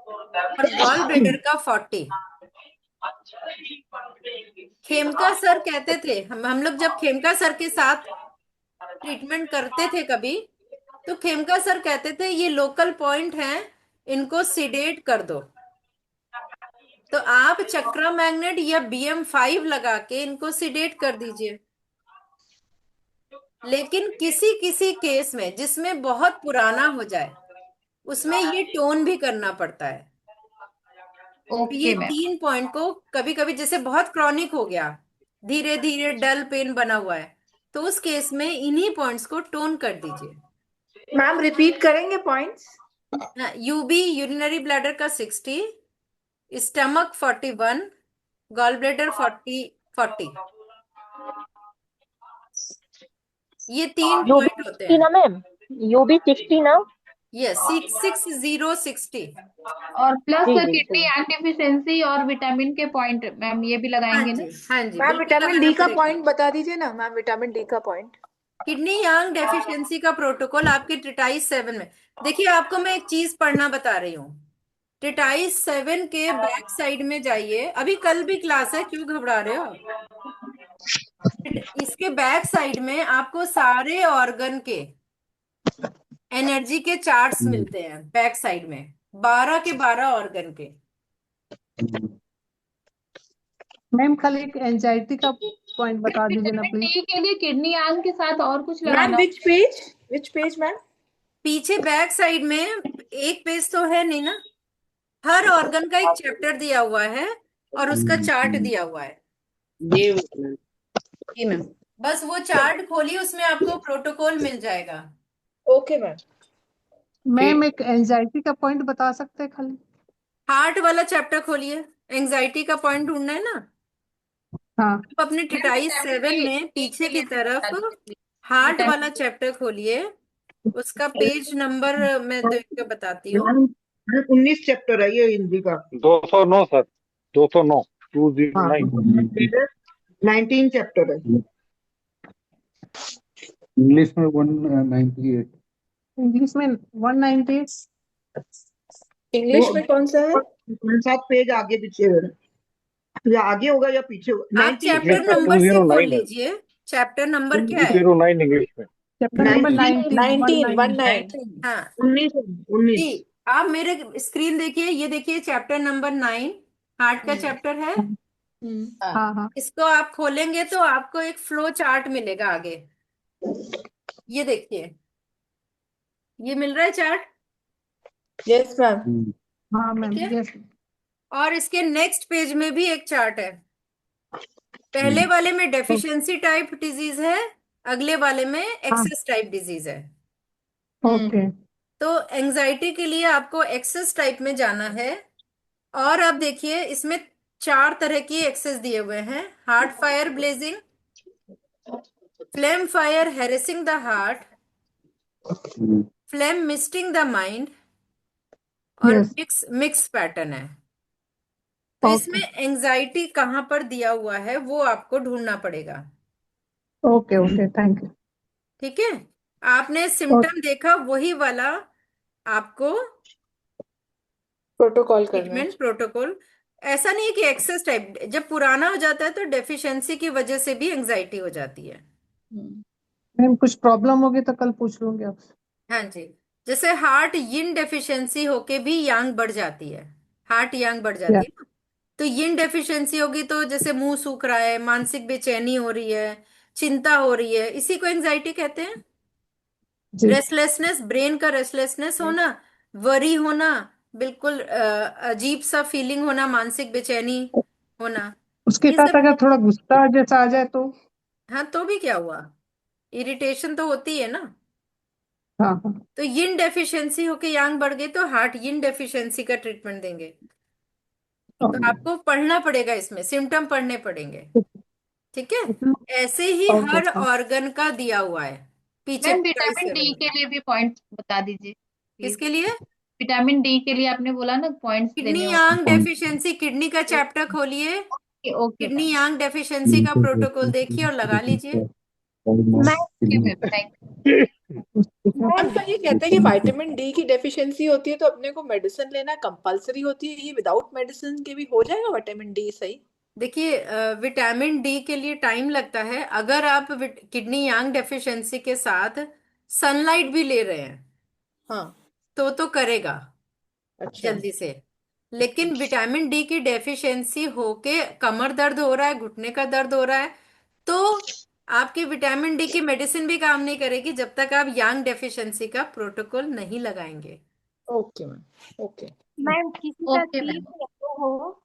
और गॉल ब्लैडर का 40। खेमका सर कहते थे, हम लोग जब खेमका सर के साथ ट्रीटमेंट करते थे कभी, तो खेमका सर कहते थे ये लोकल पॉइंट हैं, इनको सिडेट कर दो। तो आप चक्रा मैग्नेट या BM5 लगा के इनको सिडेट कर दीजिए। लेकिन किसी किसी केस में जिसमें बहुत पुराना हो जाए, उसमें ये टोन भी करना पड़ता है। तो ये ओके मैम। 3 पॉइंट को कभी कभी, जैसे बहुत क्रॉनिक हो गया, धीरे धीरे डल पेन बना हुआ है, तो उस केस में इन्हीं पॉइंट्स को टोन कर दीजिए। मैम रिपीट करेंगे पॉइंट्स? यूबी यूरिनरी ब्लैडर का 60, स्टमक 41, गॉल ब्लैडर 40। ये 3 यूबी पॉइंट होते 60 ना हैं। मैम, यूबी 60 ना। यस, 6060। और प्लस जी जी किडनी जी। आयरन डिफिशिएंसी और विटामिन के पॉइंट मैम ये भी हाँ लगाएंगे जी, ना? हाँ जी, मैम बिल्कुल विटामिन लगाना डी का पड़ेगा। पॉइंट बता दीजिए ना मैम, विटामिन डी का पॉइंट। किडनी यांग डेफिशिएंसी का प्रोटोकॉल आपके ट्रिटाइस 7 में। देखिए, आपको मैं एक चीज पढ़ना बता रही हूँ। ट्रिटाइस 7 के बैक साइड में जाइए, अभी कल भी क्लास है, क्यों घबरा रहे हो? इसके बैक साइड में आपको सारे ऑर्गन के एनर्जी के चार्ट्स मिलते हैं बैक साइड में, 12 के 12 ऑर्गन के। मैम कल एक एंजाइटी का पॉइंट बता दीजिए ना विटामिन प्लीज। डी के लिए किडनी यांग के साथ और कुछ मैम लगाना? विच पेज मैम? पीछे बैक साइड में एक पेज तो है नहीं ना, हर ऑर्गन का एक चैप्टर दिया हुआ है और उसका चार्ट दिया हुआ है। जी मैम। बस वो चार्ट खोलिए, उसमें आपको प्रोटोकॉल मिल जाएगा। Okay ma'am. मैम एक एंजाइटी का पॉइंट बता सकते हैं खाली? हार्ट वाला चैप्टर खोलिए, एंजाइटी का पॉइंट ढूंढना है ना। हाँ। आप अपने ट्रिटाइस 7 में पीछे की तरफ हार्ट वाला चैप्टर खोलिए, उसका पेज नंबर मैं देख के बताती हूँ। 19 चैप्टर है ये हिंदी का। 209 सर, 209, 209। 19 चैप्टर है। इंग्लिश में 198। इंग्लिश में 198। इंग्लिश में कौन सा है? 7 पेज आगे पीछे है। या आगे होगा या पीछे होगा। आप चैप्टर नंबर से खोल लीजिए। चैप्टर नंबर क्या है? 209 इंग्लिश में। Chapter number 19। 19। हाँ 19। जी, आप मेरे स्क्रीन देखिए, ये देखिए चैप्टर नंबर 9 हार्ट का चैप्टर है। हाँ हाँ। इसको आप खोलेंगे तो आपको एक फ्लो चार्ट मिलेगा आगे। ये देखिए, ये मिल रहा है चार्ट। Yes ma'am. हाँ मैम, ठीक है? यस। और इसके नेक्स्ट पेज में भी एक चार्ट है। पहले वाले में डेफिशिएंसी टाइप डिजीज है, अगले वाले में एक्सेस टाइप डिजीज है। ओके। तो एंजाइटी के लिए आपको एक्सेस टाइप में जाना है। और अब देखिए, इसमें 4 तरह की एक्सेस दिए हुए हैं। Heart fire blazing, flame fire harassing the heart, flame misting the mind और मिक्स पैटर्न है। तो इसमें एंजाइटी कहाँ पर दिया हुआ है वो आपको ढूंढना पड़ेगा। Okay okay, thank you. ठीक है, आपने सिम्टम देखा वही वाला आपको प्रोटोकॉल करना है। Treatment protocol. ऐसा नहीं है कि एक्सेस टाइप, जब पुराना हो जाता है तो डेफिशिएंसी की वजह से भी एंजाइटी हो जाती है। मैम कुछ प्रॉब्लम होगी तो कल पूछ लूंगी आपसे। हाँ जी, जैसे हार्ट यिन डेफिशिएंसी होके भी यांग बढ़ जाती है, हार्ट यांग बढ़ जाती है ना। तो यिन डेफिशिएंसी होगी तो जैसे मुंह सूख रहा है, मानसिक बेचैनी हो रही है, चिंता हो रही है, इसी को एंजाइटी कहते हैं। रेस्टलेसनेस, ब्रेन का रेस्टलेसनेस होना, वरी होना, बिल्कुल अजीब सा फीलिंग होना, मानसिक बेचैनी होना, उसके ये साथ सब। अगर थोड़ा गुस्सा जैसा आ जाए तो? हाँ, तो भी क्या हुआ, इरिटेशन तो होती है ना। हाँ हाँ। तो यिन डेफिशिएंसी होके यांग बढ़ गई तो हार्ट यिन डेफिशिएंसी का ट्रीटमेंट देंगे। तो आपको पढ़ना पड़ेगा, इसमें सिम्टम पढ़ने पड़ेंगे। ठीक है, ऐसे ही हर ऑर्गन का दिया हुआ है पीछे मैम ट्राई विटामिन डी 7 के में। लिए भी पॉइंट बता दीजिए। किसके लिए? विटामिन डी के लिए आपने बोला ना पॉइंट्स किडनी देने यांग होते डेफिशिएंसी, किडनी का चैप्टर खोलिए, हैं। Okay kidney ma'am. Yang deficiency का प्रोटोकॉल देखिए और लगा लीजिए। Ma'am okay ma'am, thank ma'am पर ये कहते हैं कि विटामिन डी की डेफिशिएंसी होती है तो अपने को मेडिसिन लेना कंपलसरी होती है, ये विदाउट मेडिसिन के भी हो जाएगा विटामिन डी सही? देखिए विटामिन डी के लिए टाइम लगता है। अगर आप किडनी यांग डेफिशिएंसी के साथ सनलाइट भी ले रहे हैं हाँ। तो करेगा अच्छा। जल्दी से। लेकिन विटामिन डी की डेफिशिएंसी होके कमर दर्द हो रहा है, घुटने का दर्द हो रहा है, तो आपकी विटामिन डी की मेडिसिन भी काम नहीं करेगी जब तक आप यांग डेफिशिएंसी का प्रोटोकॉल नहीं लगाएंगे। ओके मैम, ओके मैम किसी का ओके टीथ मैम। येलो हो